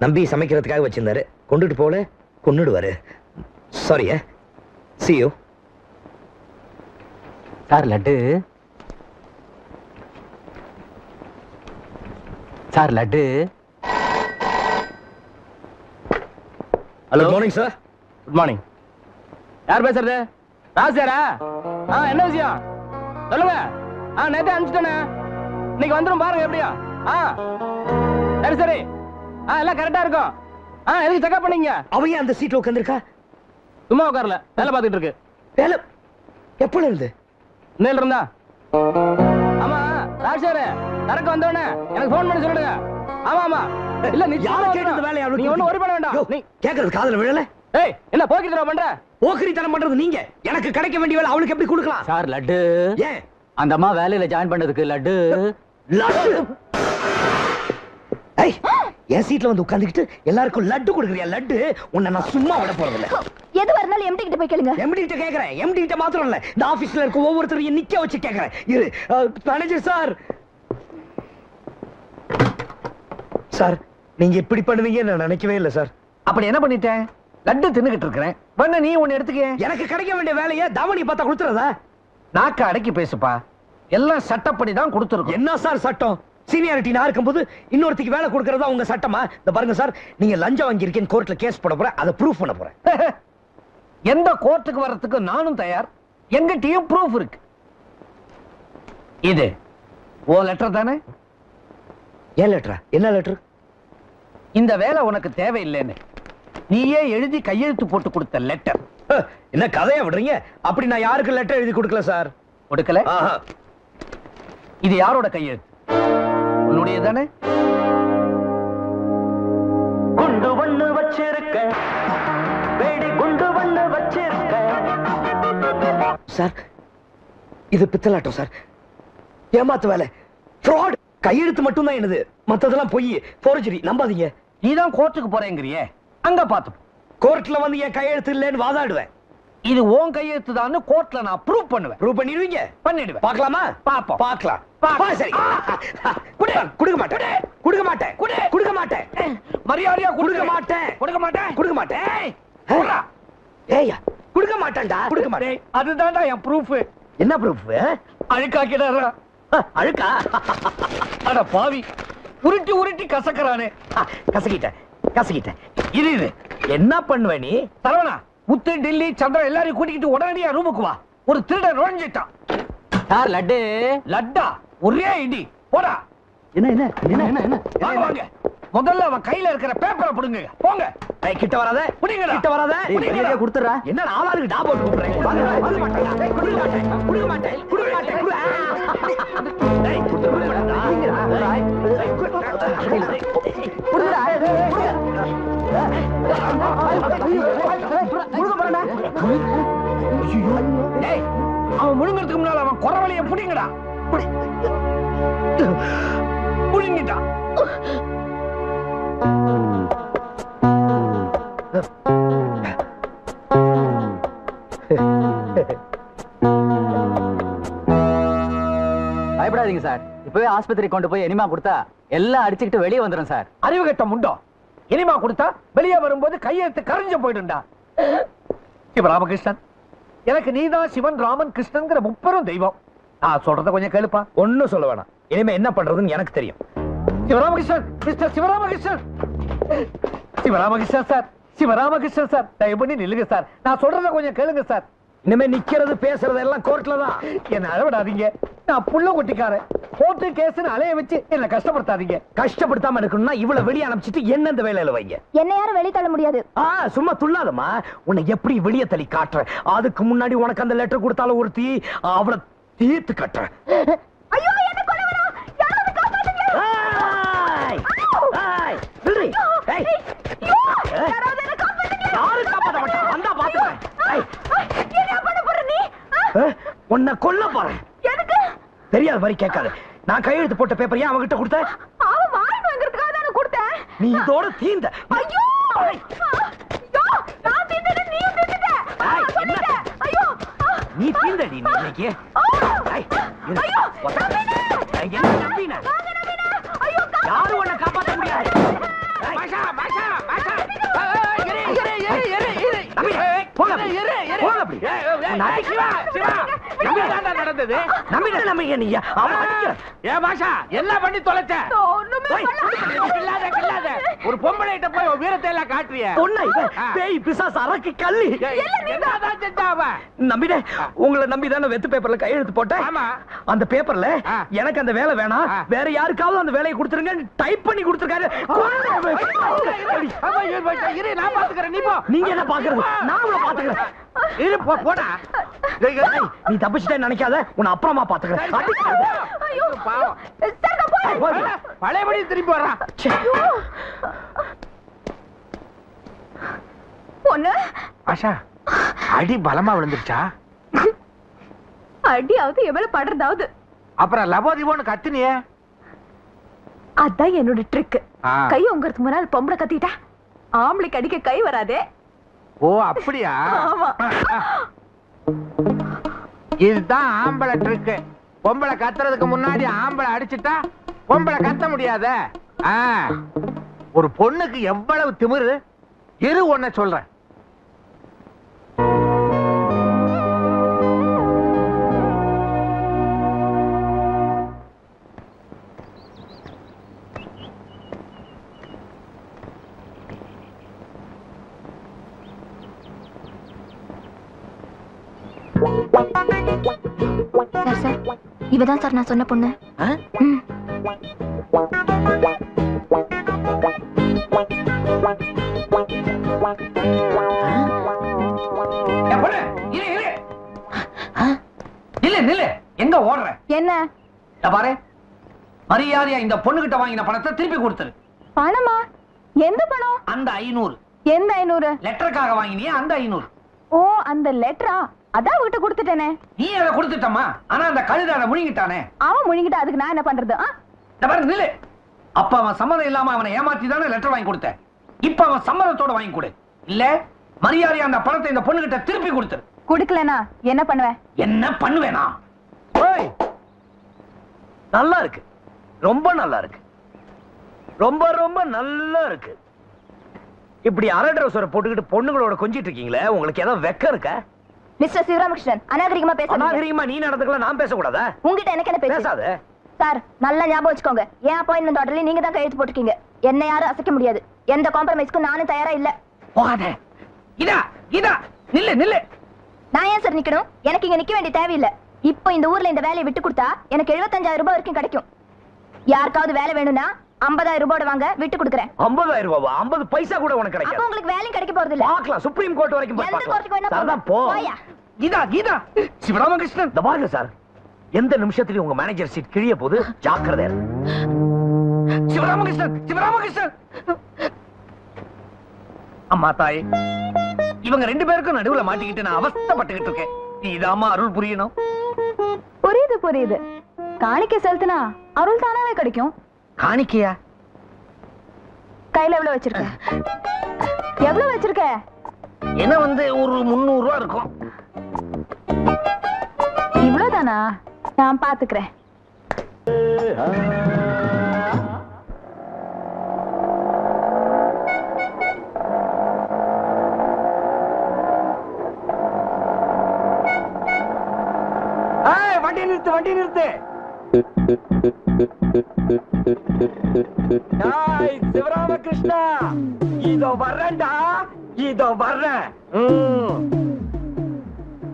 Speaker 3: நம்பி சமைக்கிறதுக்காக வச்சிருந்தாரு, கொண்டுட்டு போல கொன்னுடுவாரு. Sorry. See you.
Speaker 5: Sir laddu. Sir laddu.
Speaker 3: Hello, good morning sir.
Speaker 1: Good morning. யார் பேசுறது? ராஜாரா? என்ன விஷயம் சொல்லுங்க. நேத்தே அனுப்பிச்சிட்டேனே. இன்னைக்கு வந்துரும் பாருங்க. எப்படியா? சரி சரி. எல்லாம் கரெக்டா இருக்கும். எதுக்கு செக்அப் பண்ணீங்க?
Speaker 3: அவன் அந்த சீட்ல உட்கார்ந்திருக்கா?
Speaker 1: சும்மா உட்காரல, வேலை பார்த்துட்டு இருக்கு.
Speaker 3: வேலை எப்பல இருந்து?
Speaker 1: இன்னையில இருந்தா. ஆமா ராஜாரே, சரக்கு வந்தோடனே எனக்கு போன் பண்ணி சொல்லுங்க.
Speaker 3: ஆமா ஆமா
Speaker 1: இல்ல நீ
Speaker 3: யார கேட்டது வேலையா
Speaker 1: நீ ஒண்ணும் worry பண்ண வேண்டாம்.
Speaker 3: நீ கேக்குறது காதுல விழல.
Speaker 1: ஏய் என்ன போக்கிட்டற பண்ற?
Speaker 3: போக்கிரித்தனம் பண்றது நீங்க. எனக்கு கிடைக்க வேண்டிய வேலை அவளுக்கு எப்படி கொடுக்கலாம்?
Speaker 5: சார் லட்டு
Speaker 3: ஏன்
Speaker 5: அந்த அம்மா வேலையில ஜாயின் பண்ணதுக்கு லட்டு
Speaker 3: லட்டு ஏய் என் சீட்ல வந்து உட்கார்ந்துக்கிட்டு எல்லாருக்கும் லட்டு கொடுக்குறியா? லட்டு உன்னை நான் சும்மா விட போறது இல்ல.
Speaker 4: எது வரனாலும் எம்டி கிட்ட போய் கேளுங்க.
Speaker 3: எம்டி கிட்ட கேக்குறேன். எம்டி கிட்ட மாத்திரம் இல்ல, இந்த ஆபீஸ்ல இருக்க ஒவ்வொருத்தரையும் நிக்க வச்சு கேக்குறேன். இரு மேனேஜர் சார். சார் நீங்க இப்படி பண்ணுவீங்கன்னு நான் நினைக்கவே இல்ல சார்.
Speaker 1: அப்படி என்ன பண்ணிட்டேன்? லட்டு தின்னுகிட்டு இருக்கேன். பண்ண நீ ஒன்னு எடுத்துக்க.
Speaker 3: எனக்கு கிடைக்க வேண்டிய வேலையை தவணி பார்த்தா கொடுத்துறதா?
Speaker 1: நாக்க அடக்கி பேசுப்பா. எல்லாம் சட்டப்படி தான் கொடுத்துருக்கோம்.
Speaker 3: என்ன சார் சட்டம்? சீனியாரிட்டி நான் இருக்கும்போது இன்னொருத்திக்கு வேலை கொடுக்கறதா உங்க சட்டமா? இந்த பாருங்க சார், நீங்க லஞ்சம் வாங்கி இருக்கேன் கோர்ட்ல கேஸ் போட போறேன், அதை ப்ரூஃப் பண்ண போறேன்.
Speaker 1: எந்த கோர்ட்டுக்கு வர்றதுக்கு நானும் தயார். எங்கிட்டயும் ப்ரூஃப் இருக்கு. இது ஓ லெட்டர் தானே?
Speaker 3: ஏன் லெட்டரா? என்ன லெட்டர்?
Speaker 1: இந்த வேலை உனக்கு தேவையில்லைன்னு நீயே எழுதி கையெழுத்து போட்டு கொடுத்த லெட்டர்.
Speaker 3: என்ன கதையா விடுறீங்க? அப்படி நான் யாருக்கு லெட்டர் எழுதி கொடுக்கல சார்.
Speaker 1: கொடுக்கல? இது யாரோட கையெழுத்து? உன்னுடைய தானே?
Speaker 3: குண்டு வண்ணு வச்சிருக்க வேடி குண்டு வண்ணு வச்சிருக்க. சார் இது பித்தலாட்டம் சார், ஏமாத்து வேலை, ஃப்ராட். கையெழுத்து மட்டும் தான் என்னது, மத்ததெல்லாம் பொய், ஃபோர்ஜரி. நம்பாதீங்க.
Speaker 1: நீதான் கோர்ட்டுக்கு போறேங்கறியே, அங்க பாத்து.
Speaker 3: கோர்ட்ல வந்து என் கையெழுத்து இல்லைன்னு வாதாடுவேன்.
Speaker 1: இது உன் கையெழுத்து தான் கோர்ட்ல நான் ப்ரூவ் பண்ணுவேன்.
Speaker 3: ப்ரூவ் பண்ணிடுவீங்க?
Speaker 1: பண்ணிடுவேன்.
Speaker 3: பார்க்கலாமா?
Speaker 1: பாப்போம்.
Speaker 3: பார்க்கலாம். சரி. கொடுக்க மாட்டேன், கொடுக்க மாட்டேன், கொடுக்க மாட்டேன்.
Speaker 1: மரியாதையா
Speaker 3: கொடுக்க மாட்டேன்,
Speaker 1: கொடுக்க மாட்டேன்,
Speaker 3: கொடுக்க மாட்டேன். ஏய்யா கொடுக்க மாட்டேன்டா, கொடுக்க மாட்டேன்.
Speaker 1: அதுதான்டா என் ப்ரூஃப்.
Speaker 3: என்ன ப்ரூஃப்?
Speaker 1: அழுக்காக்கிடாரா?
Speaker 3: அழுக்கா?
Speaker 1: அட பாவி, உருட்டி உருட்டி கசக்கறானே.
Speaker 3: கசக்கிட்டேன், கசக்கிட்டேன்.
Speaker 1: இது இது
Speaker 3: என்ன பண்ணுவ நீ?
Speaker 1: சரவணா, முத்து, டில்லி, சந்திரன் எல்லாரையும் கூட்டிக்கிட்டு உடனடியா ரூமுக்கு வா. ஒரு திருடன் நுழைஞ்சிட்டான்.
Speaker 5: சார் லட்டு
Speaker 1: லட்டா ஒரே இடி. போடா.
Speaker 5: என்ன என்ன என்ன என்ன என்ன
Speaker 1: வாங்க வாங்க. முதல்ல அவன் கையில இருக்கிற பேப்பரை புடுங்க. போங்க.
Speaker 3: ஏய் கிட்ட வராத,
Speaker 1: புடிங்கடா.
Speaker 3: கிட்ட வராத.
Speaker 5: மரியாதையா கொடுத்துறா.
Speaker 3: என்ன ஆளாளுக்கு டா போட்டு கூப்பிடுறேன். கொடுக்க மாட்டேன், கொடுக்க மாட்டேன், கொடுக்க மாட்டேன், கொடுக்க மாட்டேன். டேய் கொடுக்க மாட்டேன்டா.
Speaker 5: கொடுங்கடா.
Speaker 1: முழுங்க போறடா. டேய் அவன் முழுங்கிறதுக்கு முன்னால அவன் குறவளைய புடிங்கடா. புடிங்கிட்டான்.
Speaker 5: பயப்படாதீங்க சார், இப்பவே ஆஸ்பத்திரி கொண்டு போய் எனிமா கொடுத்தா எல்லாம் அடிச்சுக்கிட்டு வெளியே வந்துடும் சார்.
Speaker 1: அறிவு கட்ட முண்டோ, இனிமா கொடுத்தா வெளியே வரும்போது கையெழுத்து கரைஞ்சு போயிடும்டா. சிவராமகிருஷ்ணன், எனக்கு நீதான் சிவன், ராமன், கிருஷ்ணன்ங்கிற முப்பெரும் தெய்வம். நான் சொல்றத கொஞ்சம் கேளுப்பா.
Speaker 3: ஒண்ணும் சொல்ல வேணாம், இனிமே என்ன பண்றதுன்னு எனக்கு தெரியும்.
Speaker 1: Sivaramakrishnan, mister Sivaramakrishnan. Sivaramakrishnan sir, Sivaramakrishnan sir, தயவு பண்ணி நில்லுங்க சார். நான் சொல்றத கொஞ்சம் கேளுங்க சார்.
Speaker 3: இனிமே நிக்கிறது பேசுறது எல்லாம் கோர்ட்ல தான்.
Speaker 1: என்ன அழவிடாதீங்க. நான் புள்ள கொட்டிக்காரன். கோர்ட்டு கேஸ்னு அலைய வச்சு என்ன கஷ்டப்படுத்தாதீங்க.
Speaker 3: கஷ்டப்படுத்தாம இருக்கணும்னா இவ்வளவு வெளியே அனுப்பிச்சிட்டு என்ன இந்த வேலையில வைங்க.
Speaker 4: என்ன யாரும் வெளிய தள்ள முடியாது.
Speaker 3: சும்மா துள்ளாதம்மா, உன்னை எப்படி வெளியே தள்ளி காட்டுறேன். அதுக்கு முன்னாடி உனக்கு அந்த லெட்டர் கொடுத்தாலும் ஒருத்தி, அவளை தீர்த்து கட்டுறேன்.
Speaker 4: ஐயோ என்ன கொலை வேணும். யாராவது காப்பாத்துங்க. யாராவது என்ன காப்பாத்துங்க.
Speaker 3: யாரு காப்பாத்த மாட்டா? வந்தா பாத்துறேன்.
Speaker 4: என்ன பண்ண போற நீ?
Speaker 3: உன்னை கொல்ல போறேன்.
Speaker 4: எதுக்கு?
Speaker 3: தெரியாத மாதிரி கேட்காத. நான் கையெழுத்து போட்ட பேப்பர் ஏன் அவகிட்ட கொடுத்த?
Speaker 4: அவன் வாங்கி வாங்குறதுக்காக தான கொடுத்தேன்.
Speaker 3: நீ இதோட தீந்த.
Speaker 4: ஐயோ ஐயோ, நான் தீந்தேன், நீ தீந்தே. சொல்லுங்க. ஐயோ
Speaker 3: நீ தீந்தடி நீ இன்னைக்கு.
Speaker 4: ஐயோ
Speaker 3: நம்பின
Speaker 4: ஐயோ,
Speaker 3: யாரும் உன்னை காப்பாற்ற முடியாது.
Speaker 1: என்ன பண்ணி தொலைச்ச? ஒரு பொம்பளை போய் வீரத்தை எல்லாம் காட்டுறிய.
Speaker 3: உங்களை நம்பிதான வெத்து பேப்பர்ல கையெழுத்து போட்டேன். அந்த பேப்பர்ல எனக்கு அந்த வேலை வேணாம், வேற யாருக்காவது அந்த வேலையை கொடுத்துருங்க டைப் பண்ணி கொடுத்துருக்காரு.
Speaker 1: நான் பாத்துக்கிறேன், நீ போ.
Speaker 3: நீங்க என்ன பாக்குறது? நான் பாத்துக்கிறேன்.
Speaker 1: போடா.
Speaker 3: நீ தப்பிச்சிட்டே நினைக்காத, உன்னை அப்புறமா பாத்துக்கிறேன்.
Speaker 4: ஐயோ
Speaker 1: பாவம்.
Speaker 4: சார் நான் போறேன்.
Speaker 1: பழையபடி திரும்பி வர்றான்.
Speaker 4: பொண்ணு
Speaker 1: ஆஷா, அடி பலமா விழுந்துருச்சா?
Speaker 4: அடியாவது எவ்வளவு படுறதாவது.
Speaker 1: அப்புறம் லபோதிபோன்னு கத்துனியே.
Speaker 4: அதான் என்னோட ட்ரிக்.
Speaker 1: ஆ.
Speaker 4: கை உங்கிறதுக்கு முன்னாடி பொம்பளை கத்திட்டா ஆம்பளைக்கு அடிக்க கை வராதே.
Speaker 1: ஓ அப்படியா?
Speaker 4: ஆமா.
Speaker 1: இதுதான் ஆம்பளை ட்ரிக். பொம்பளை கத்துறதுக்கு முன்னாடி ஆம்பளை அடிச்சுட்டா பொம்பளை கத்த முடியாத. ஒரு பொண்ணுக்கு எவ்வளவு திமிரு இரு ஒன்ன சொல்றேன்.
Speaker 4: சார் சார் இவதான் சார் நான் சொன்ன பொண்ணு.
Speaker 3: எங்க ஓடுற?
Speaker 4: என்ன
Speaker 3: பாரு, மரியாதையா இந்த பொண்ணுகிட்ட வாங்கின பணத்தை திருப்பி கொடுத்துரு.
Speaker 4: பணமா? எந்த பணம்?
Speaker 3: அந்த 500.
Speaker 4: எந்த 500?
Speaker 3: லெட்டருக்காக வாங்கினியா அந்த 500?
Speaker 4: ஓ அந்த லெட்டரா? அதான் அவகிட்ட கொடுத்துட்டேனே.
Speaker 3: நீ அதை கொடுத்துட்டமா? ஆனா அந்த கழுதான முழுங்கிட்டானே.
Speaker 4: அவன் முழுங்கிட்டா அதுக்கு நான் என்ன பண்றது?
Speaker 3: நில்லு. அப்ப அவன் சம்மதம் இல்லாம அவனை ஏமாத்தி தானே லெட்டர் வாங்கி கொடுத்த. இப்ப அவன் சம்மதத்தோட வாங்கி கொடு. இல்ல மரியாதையா அந்த பணத்தை இந்த பொண்ணுகிட்ட திருப்பி கொடுத்துரு.
Speaker 4: குடுக்கலனா என்ன பண்ணுவேன்?
Speaker 3: என்ன பண்ணுவேனா? நல்லா இருக்கு, ரொம்ப நல்லா இருக்கு, ரொம்ப ரொம்ப நல்லா இருக்கு. இப்படி அரை ட்ரவுசரை போட்டுக்கிட்டு பொண்ணுங்களோட கொஞ்சிட்டு இருக்கீங்களே, உங்களுக்கு ஏதாவது வெக்கம் இருக்கா?
Speaker 4: மிஸ்டர் சிவராமகிருஷ்ணன், அநாகரிகமா பேசாதீங்க.
Speaker 3: அநாகரிகமா நீ நடந்துக்கலாம், நான் பேசக்கூடாதா?
Speaker 4: உங்ககிட்ட எனக்கு என்ன
Speaker 3: பேசாத
Speaker 4: சார். நல்லா ஞாபகம் வச்சுக்கோங்க, என் அப்பாயின்மெண்ட் ஆர்டர்ல நீங்க தான் கையெழுத்து போட்டுருக்கீங்க. என்ன யாரும் அசைக்க முடியாது. எந்த காம்ப்ரமைஸ்க்கும் நானும் தயாரா இல்ல.
Speaker 3: போகாத. இதா இதா நில்லு நில்லு.
Speaker 4: நான் ஏன் சார் நிக்கணும்? எனக்கு இங்க நிக்க வேண்டிய தேவையில்லை. இப்போ இந்த ஊர்ல இந்த வேலையை விட்டு கொடுத்தா எனக்கு 75,000 ரூபாய் வரைக்கும் கிடைக்கும். யாருக்காவது வேலை வேணும்னா 50,000 ரூபாய் வாங்க, விட்டு கொடுக்குறேன்.
Speaker 3: 50,000 ரூபாய்? 50 பைசா கூட உனக்கு கிடைக்காது.
Speaker 4: அப்ப உங்களுக்கு வேலையும் கிடைக்க போறது இல்ல.
Speaker 3: பார்க்கலாம், சுப்ரீம் கோர்ட் வரைக்கும் போய்
Speaker 4: எந்த கோர்ட்டுக்கு வேணா
Speaker 3: பார்க்கலாம். போ.
Speaker 4: போயா.
Speaker 3: கீதா கீதா சிவராமகிருஷ்ணன், இந்த பாருங்க சார், எந்த நிமிஷத்துலயும் உங்க மேனேஜர் சீட் கிழிய போது ஜாக்கிரதை. சிவராமகிருஷ்ணன் சிவராமகிருஷ்ணன். அம்மா தாயே, இவங்க 2 பேருக்கும் நடுவுல மாட்டிக்கிட்டு நான் அவஸ்தைப்பட்டுக்கிட்டு இருக்கேன். நீதாம்மா அருள் புரியணும்.
Speaker 4: புரியுது புரியுது. காணிக்கை செலுத்தினா அருள் தானாவே கிடைக்கும்.
Speaker 3: காணிக்கையா?
Speaker 4: கையில எவ்வளவு வச்சிருக்க? எவ்வளவு வச்சிருக்க?
Speaker 3: என்ன வந்து ஒரு 300 ரூபாய் இருக்கும்.
Speaker 4: இவ்வளவுதானா? நான் பாத்துக்கிறேன்.
Speaker 3: வண்டி நிறுத்து, வண்டி நிறுத்து. சிவராமகிருஷ்ணா, இதோ வர்றேன்டா, இதோ வர்றேன்.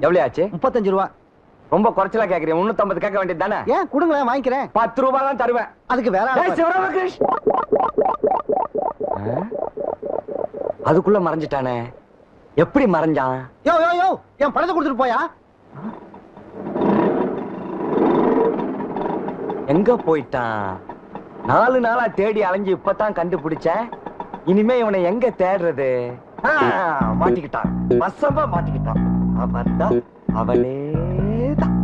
Speaker 3: எவ்வளவு ஆச்சு?
Speaker 2: 35 ரூபா.
Speaker 3: ரொம்ப குறைச்சலா கேக்குறீங்க. 350 கேட்க வேண்டியது தானே?
Speaker 2: ஏன் கொடுங்களேன், வாங்கிக்கிறேன்.
Speaker 3: 10 ரூபாய் தான் தருவேன்.
Speaker 2: அதுக்கு வேற ஆளு பாரு.
Speaker 3: சிவராமகிருஷ்ணா அதுக்குள்ள மறைஞ்சிட்டானே. எப்படி மறைஞ்சான்?
Speaker 2: யோ யோ யோ, என் பணத்தை கொடுத்துட்டு போயா.
Speaker 3: எங்க போயிட்டான்? 4 நாளா தேடி அலைஞ்சு இப்பதான் கண்டுபிடிச்சேன். இனிமே இவனை எங்க தேடுறது? மாட்டிக்கிட்டான், வசமா மாட்டிக்கிட்டான். அவன்தான், அவனேதான்.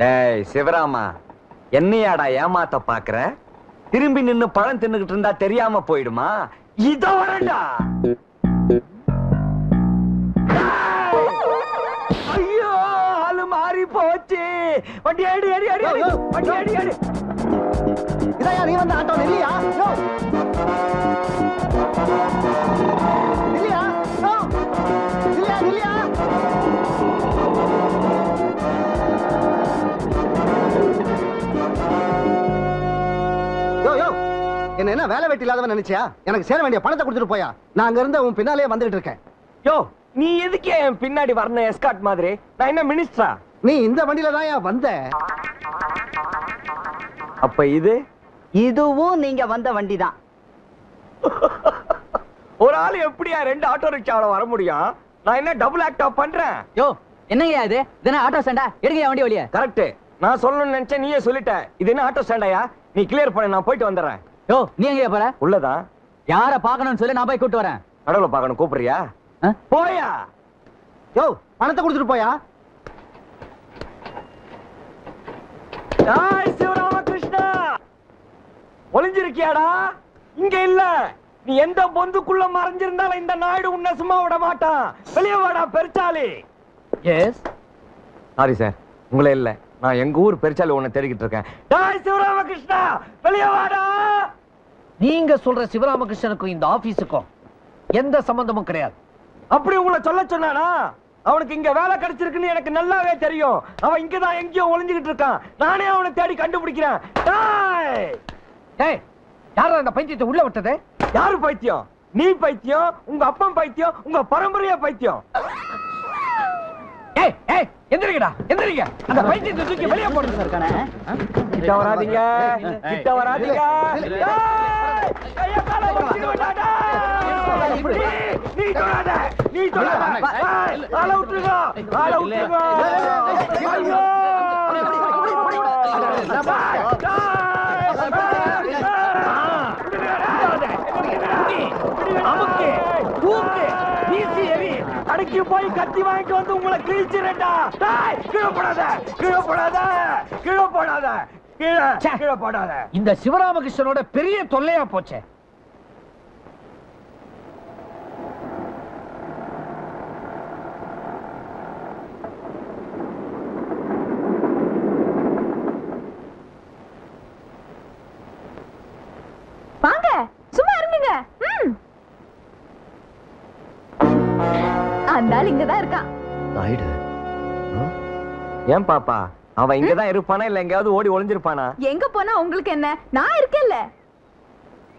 Speaker 3: ஏய் சிவராமா, என்னையாடா ஏமாத்த பாக்குற? திரும்பி நின்னு பழம் தின்னுகிட்டு இருந்தா தெரியாம போயிடுமா? இதோ வரண்டா. ஐயோ, ஆளு மாறி போச்சு. வண்டி அடி அடி அடி அடி, வண்டி அடி அடி.
Speaker 2: இதையா நீ வந்த ஆட்டோ? இல்லையா? யோ இல்லையா? யோ இல்லையா? இல்லையா? யோ யோ, என்ன வேலை வெட்டி இல்லாதவன் நினைச்சியா? எனக்கு சேர வேண்டிய பணத்தை கொடுத்துட்டு போயா. நான் அங்க இருந்து உன் பின்னாலே வந்துட்டு இருக்கேன்.
Speaker 3: யோ, நீ எதுக்கு என் பின்னாடி வரணும் எஸ்கார்ட் மாதிரி? நான் என்ன மினிஸ்டரா?
Speaker 2: நீ இந்த வண்டியில தான் வந்த.
Speaker 3: அப்ப இது
Speaker 2: இதுவும் நீங்க வந்த வண்டி தான்.
Speaker 3: ஒரு ஆள் எப்படியா 2 ஆட்டோ ரிக்ஷாவோட வர முடியும்?
Speaker 6: நான் என்ன டபுள் ஆக்ட் பண்றேன்?
Speaker 5: யோ என்னங்கய்யா இது? இதென்ன ஆட்டோ ஸ்டாண்டா? எடுங்கய்யா வண்டி வழியா.
Speaker 6: கரெக்ட். நான் சொல்லணும்னு நினைச்சேன், நீயே சொல்லிட்ட. இது என்ன ஆட்டோ ஸ்டாண்டாயா? நீ கிளியர் பண்ண, நான் போயிட்டு வந்துடுறேன்.
Speaker 5: யோ நீ எங்கயா போற?
Speaker 6: உள்ளதான்.
Speaker 5: யார பாக்கணும்னு சொல்லி நான் போய் கூட்டு வரேன்.
Speaker 6: கடவுளை பார்க்கணும் கூப்பிடுறியா? போயா.
Speaker 2: யோ பணத்தை கொடுத்துட்டு போயா.
Speaker 6: ஜாய் சிவராமகிருஷ்ணா. ஒளிஞ்சிருக்கியாடா? இங்க இல்ல. நீ எந்த பொந்துக்குள்ள மறைஞ்சிருந்தாலும் இந்த நாயுடு உன்னை சும்மா விட மாட்டான். வெளியே வாடா பெருச்சாலி.
Speaker 5: எஸ்.
Speaker 6: சாரி சார், உங்களே இல்ல. நான் எங்க ஊர் பெருச்சாலி உன்னை தேடிக்கிட்டு இருக்கேன். ஜாய் சிவராமகிருஷ்ணா, வெளியே வாடா.
Speaker 7: நீங்க சொல்ற சிவராமகிருஷ்ணனுக்கும் இந்த ஆபீஸுக்கும் எந்த சம்பந்தமும் கிடையாது.
Speaker 6: அப்படி உங்களை சொல்ல சொன்னானா? அவனுக்கு இங்க வேலை கிடைச்சிருக்குன்னு எனக்கு நல்லாவே தெரியும். அவன் இங்கதான் எங்கேயோ ஒளிஞ்சுக்கிட்டு இருக்கான். நானே அவனை தேடி கண்டுபிடிக்கிறேன்.
Speaker 7: ஏய், யாரா அந்த பைத்தியத்தை உள்ள விட்டது?
Speaker 6: யாரு பைத்தியம்? நீ பைத்தியம், உங்க அப்பன் பைத்தியம், உங்க பரம்பரையா பைத்தியம்.
Speaker 7: ஏய் ஏய், எந்திரிங்கடா, எந்திரிங்க. அந்த பைத்தியத்தை தூக்கி வெளியே போடுங்க.
Speaker 6: கிட்ட வராதீங்க, கிட்ட வராதீங்க. நீ தொடாத, நீ தொடாத. ஆள விட்டுருங்க, ஆள விட்டுருங்க. ஐயோ! அமுக்கு, தூக்கு, வீசி எறி. கடைக்கு போய் கத்தி வாங்கிட்டு வந்து உங்களை கிழிச்சிரேன்டா. கீழே போடாத, கீழே போடாத, கீழே போடாத, கீழே கீழே போடாத.
Speaker 7: இந்த சிவராமகிருஷ்ணனோட பெரிய தொல்லையா போச்சே.
Speaker 4: வாங்க, சும்மா இருங்க. அந்த ஆள் இங்கதான் இருக்கான்.
Speaker 3: நாயுடு.
Speaker 6: ஏன் பாப்பா, அவன் இங்கதான் இருப்பானா இல்ல எங்கயாவது ஓடி ஒளிஞ்சிருப்பானா?
Speaker 4: எங்க போனா உங்களுக்கு என்ன? நான் இருக்கேன்ல.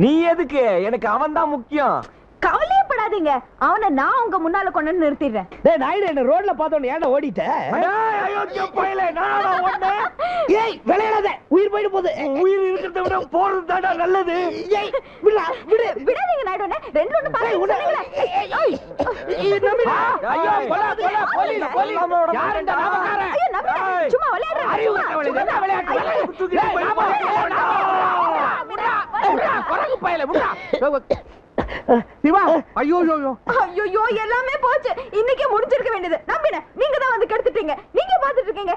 Speaker 6: நீ எதுக்கு? எனக்கு அவன் தான் முக்கியம்.
Speaker 4: கவலையப்படாதீங்க, அவனை நான் உங்க முன்னால கொண்டு வந்து நிறுத்திடுறேன்.
Speaker 3: டேய் நாயுடு, என்ன ரோட்ல பார்த்தோம் ஏன்டா ஓடிட்ட?
Speaker 6: டேய் அயோக்கிய பயலே, நானா ஓடுனேன்?
Speaker 3: ஏய் விளையாடாத, உயிர் போயிடு போகுது.
Speaker 6: உயிர் இருக்கிறத விட போறது தான்டா நல்லது.
Speaker 3: ஏய் விடா, விடு.
Speaker 4: விடாதீங்க நாயுடுனே, ரெண்டு ஒண்ணு பாருங்க.
Speaker 1: ஐயோ கொலை கொலை போலீஸ் போலீஸ். யாருடா நாமக்காரன்?
Speaker 4: ஐயோ நம்புறேன், சும்மா விளையாடுறேன்.
Speaker 1: அறிவு கட்டவளே, என்ன விளையாட்டு? டேய் நாம விடா, குரங்கு பயலே விடா. சிவா, ஐயோ ஐயோ
Speaker 4: ஐயோ எல்லாமே போச்சு. இன்னைக்கு முடிஞ்சிருக்க வேண்டியது. நம்பினேன், நீங்க தான் வந்து கெடுத்துட்டீங்க. நீங்க பாத்துட்டு இருக்கீங்க.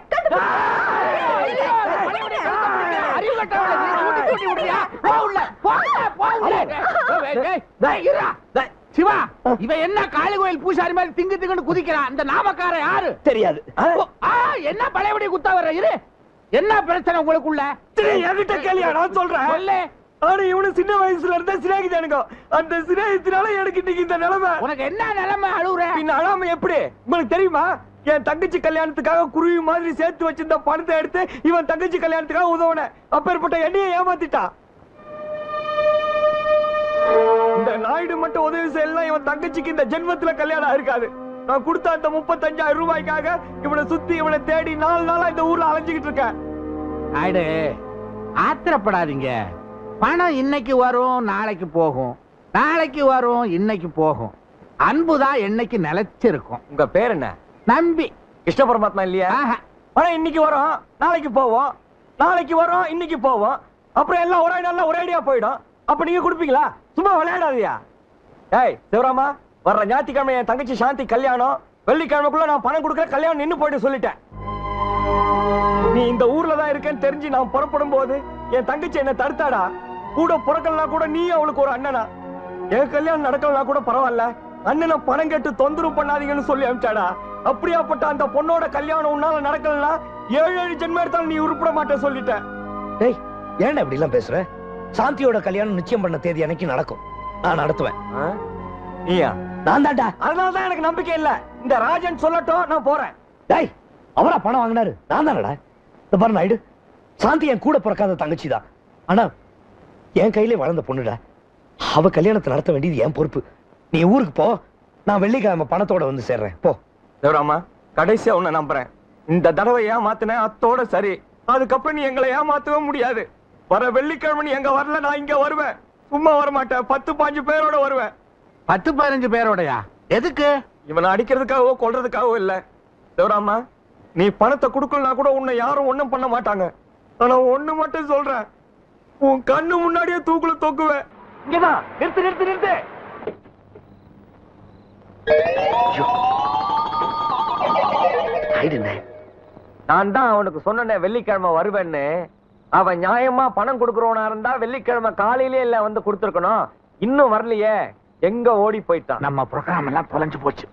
Speaker 1: அறிவு கட்டவளே, நீ கூட்டி கூட்டி விடுறியா? போ உள்ள, போ உள்ள. டேய் இருடா. டேய் சிவா, இவன் என்ன காளி கோயில் பூசாரி மாதிரி திங்கு திங்குன்னு குதிக்கிறான்? இந்த நாமக்காரன் யாரு?
Speaker 3: தெரியாது.
Speaker 1: என்ன பழையபடி குத்தா வர்ற? இரு, என்ன பிரச்சனை உங்களுக்குள்ள?
Speaker 6: என்கிட்ட கேளியா, நான் சொல்றேன்.
Speaker 1: சொல்லு.
Speaker 6: ஆனா இவனு சின்ன வயசுல இருந்தே சிநேகிதானுங்க. அந்த சிநேகத்தினால எனக்கு இன்னைக்கு இந்த நிலைமை.
Speaker 1: உனக்கு என்ன நிலைமை? அழுவுற?
Speaker 6: பின்ன அழாம எப்படி? உங்களுக்கு தெரியுமா, என் தங்கச்சி கல்யாணத்துக்காக குருவி மாதிரி சேர்த்து வச்சிருந்த பணத்தை எடுத்து இவன் தங்கச்சி கல்யாணத்துக்காக உதவுன. அப்பேற்பட்ட என்னைய ஏமாத்திட்டான். இந்த நாயுடு மட்டும் உதவி செய்யலாம், இவன் தங்கச்சிக்கு இந்த ஜென்மத்துல கல்யாணம் இருக்காது. நான் கொடுத்த அந்த 35,000 ரூபாய்க்காக இவனை சுத்தி இவனை தேடி 4 நாளா இந்த ஊர்ல அலைஞ்சுக்கிட்டு இருக்கேன்.
Speaker 1: நாயுடு, ஆத்திரப்படாதீங்க. பணம் இன்னைக்கு வரும், நாளைக்கு போகும். நாளைக்கு வரும், இன்னைக்கு போகும். அன்புதான் என்னைக்கு நிலைச்சிருக்கும்.
Speaker 6: உங்க பேர் என்ன?
Speaker 1: நம்பி.
Speaker 6: கிருஷ்ண பரமாத்மா இல்லையா? பணம் இன்னைக்கு வரும், நாளைக்கு போவோம். நாளைக்கு வரும், இன்னைக்கு போவோம். அப்புறம் எல்லாம் ஒரே நாள்ல ஒரேடியா போயிடும். அப்ப நீங்க கொடுப்பீங்களா? சும்மா விளையாடாதியா. ஏய் சிவராமா, வர்ற ஞாயிற்றுக்கிழமை என் தங்கச்சி சாந்தி கல்யாணம். வெள்ளிக்கிழமைக்குள்ள நான் பணம் கொடுக்குற, கல்யாணம் நின்னு போயிட்டு சொல்லிட்டேன். நீ இந்த ஊர்ல தான் இருக்கேன்னு தெரிஞ்சு நான் புறப்படும் போது என் தங்கச்சி என்ன தடுத்தாடா. கூட பிறக்கலாம் கூட நீ அவளுக்கு ஒரு அண்ணனா. என் கல்யாணம் நடக்கலாம் கூட பரவாயில்ல, அண்ணனை பணம் கேட்டு தொந்தரவு பண்ணாதீங்கன்னு சொல்லி அனுப்பிச்சாடா. அப்படியாப்பட்ட அந்த பொண்ணோட கல்யாணம் உன்னால நடக்கலன்னா 7 ஜென்மம் எடுத்தாலும் நீ உருப்பிட மாட்டே சொல்லிட்ட.
Speaker 3: டேய் ஏன்டா இப்படி எல்லாம் பேசுற? சாந்தியோட கல்யாணம் நிச்சயம் பண்ண தேதி அன்னைக்கு நடக்கும். நான் நடத்துவேன்.
Speaker 6: நீயா?
Speaker 3: நான் தான்டா.
Speaker 6: அதனாலதான் எனக்கு நம்பிக்கை இல்ல. இந்த ராஜன் சொல்லட்டும், நான் போறேன்.
Speaker 3: டேய் அவரா பணம் வாங்கினாரு? நான் தானடா. இந்த பாரு நாயுடு, சாந்தி என் கூட பிறக்காத தங்கச்சி தான். ஆனா என் கையிலே வளர்ந்த பொண்ணுடா. அவ கல்யாணத்தை நடத்த வேண்டியது என் பொறுப்பு. நீ ஊருக்கு போ, நான் வெள்ளிக்கிழமை பணத்தோட வந்து சேர்றேன். போ.
Speaker 6: தேவராமா, கடைசியா உன்னை நம்புறேன். இந்த தடவை ஏமாத்தின அத்தோட சரி. அதுக்கப்புறம் நீ எங்களை ஏமாத்தவே முடியாது. வர வெள்ளிக்கிழமை நீ எங்க வரல, நான் இங்க வருவேன். சும்மா வரமாட்டேன், 10-15 பேரோட வருவேன்.
Speaker 1: 10-15 பேரோடயா? எதுக்கு?
Speaker 6: இவனை அடிக்கிறதுக்காகவோ கொல்றதுக்காகவோ இல்ல. சிவராமா, நீ பணத்தை கொடுக்கலனா கூட உன்னை யாரும் ஒண்ணும் பண்ண மாட்டாங்க. ஆனா ஒண்ணு மட்டும் சொல்றேன், உன் கண்ணு முன்னாடியே தூக்குல தொக்குவேன். இங்கதான் நிறுத்து நிறுத்து நிறுத்து. நான் தான் அவனுக்கு சொன்னேன் வெள்ளிக்கிழமை வருவேன்னு. அவன் நியாயமா பணம் கொடுக்கறவனா இருந்தா வெள்ளிக்கிழமை காலையிலே இல்ல வந்து கொடுத்துருக்கணும். இன்னும் வரலையே, எங்க ஓடி போயிட்டான்?
Speaker 1: நம்ம ப்ரோகிராம் எல்லாம் தொலைஞ்சு போச்சு.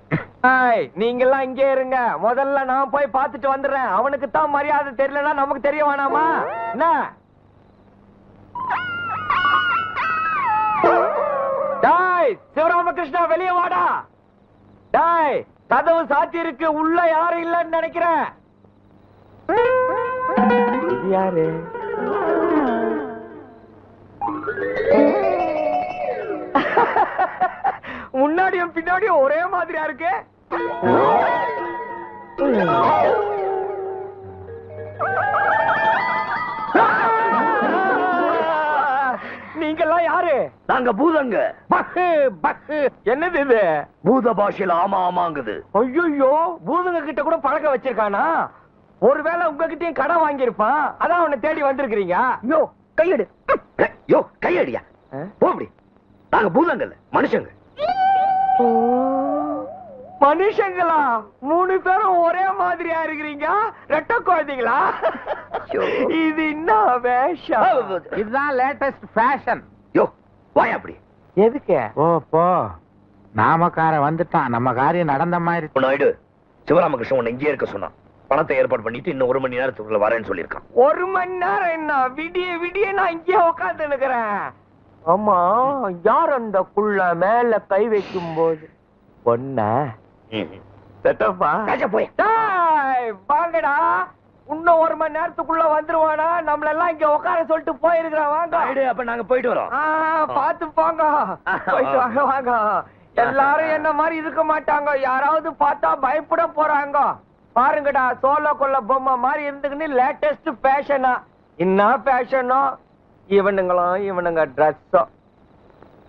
Speaker 6: நீங்க எல்லாம் இங்கே இருங்க, முதல்ல நான் போய் பார்த்துட்டு வந்துடுறேன். அவனுக்கு தான் மரியாதை தெரியலன்னா நமக்கு தெரிய வேணாமா என்ன? டாய் சிவராமகிருஷ்ணா, வெளியே வாடா. டாய், கதவு சாத்தி இருக்கு, உள்ள யாரும் இல்லன்னு நினைக்கிறேன். யாரு? முன்னாடியும் பின்னாடியும் ஒரே மாதிரியா இருக்கு. நீங்கெல்லாம் யாரு?
Speaker 3: நாங்க பூதங்க.
Speaker 6: என்னது இது?
Speaker 3: பூத பாஷையில ஆமா ஆமாங்குது.
Speaker 6: ஐயோ, பூதங்க கிட்ட கூட பழக்க வச்சிருக்கானா? ஒருவேளை உங்ககிட்டயும் கடன் வாங்கியிருப்பான், அதான் அவனை தேடி வந்திருக்கிறீங்க.
Speaker 3: யோ கையெடு. யோ கையடியா. போடி. நாங்க பூதங்கல்ல, மனுஷங்க.
Speaker 6: மனுஷங்களா? 3 பேரும் ஒரே மாதிரியா இருக்கிறீங்க. ரெட்ட குழந்தைங்களா? இது என்ன வேஷம்?
Speaker 1: இதுதான் லேட்டஸ்ட் ஃபேஷன்.
Speaker 3: யோ வாயா அப்படி.
Speaker 6: எதுக்கு?
Speaker 1: ஓ போ, நாமக்கார வந்துட்டான், நம்ம காரியம் நடந்த மாதிரி.
Speaker 3: நாயுடு, சிவராமகிருஷ்ணன் உன்னை இங்கே இருக்க சொன்னான். பணத்தை ஏற்பாடு பண்ணிட்டு இன்னும் 1 மணி நேரத்துக்குள்ள வரேன்னு சொல்லியிருக்கான்.
Speaker 6: 1 மணி நேரம் என்ன? விடிய விடிய நான் இங்கே உட்கார்ந்து நிக்கிறேன். ஆமா, யார் அந்த குள்ள மேல கை வைக்கும் போது பொண்ண செட்டப்பா?
Speaker 3: போய்
Speaker 6: வாங்கடா, இன்னும் 1 மணி நேரத்துக்குள்ள வந்துருவானா? நம்மள எல்லாம் இங்க உட்கார சொல்லிட்டு போயிருக்கிறான். வாங்க.
Speaker 3: அப்ப நாங்க போயிட்டு வரோம்.
Speaker 6: பாத்து போங்க, போயிட்டு வாங்க. வாங்க. எல்லாரும் என்ன மாதிரி இருக்க மாட்டாங்க, யாராவது பார்த்தா பயப்பட போறாங்க. பாருங்கடா, சோழ கொள்ள பொம்மை மாதிரி இருந்துக்குன்னு லேட்டஸ்ட் ஃபேஷனா? என்ன ஃபேஷனோ இவனுங்க ட்ரெஸ்ஸோ.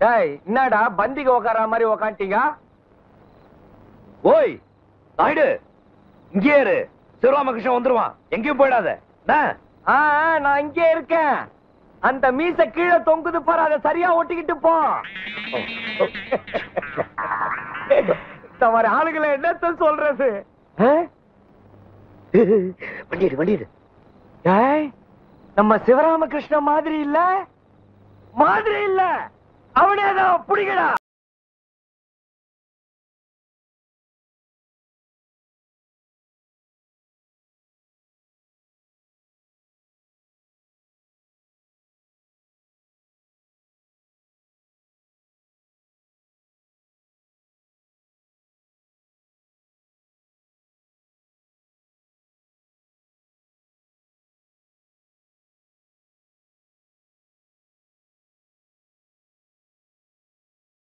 Speaker 6: டேய், என்னடா பந்திக்கு உட்கார மாதிரி உக்காண்டீங்க?
Speaker 3: ஓய் நாயுடு, இங்கே இரு. சிவராமகிருஷ்ணன் வந்துருவான், எங்கேயும் போயிடாத.
Speaker 6: நான் இங்கே இருக்கேன். அந்த மீச கீழே தொங்குது பாரு, அதை சரியா ஒட்டிக்கிட்டு போ. இந்த மாதிரி ஆளுகளை என்னத்த சொல்றது?
Speaker 3: வண்டிடு வண்டிடு.
Speaker 6: நம்ம சிவராமகிருஷ்ண மாதிரி இல்ல, அவனே தான் பிடிக்கடா.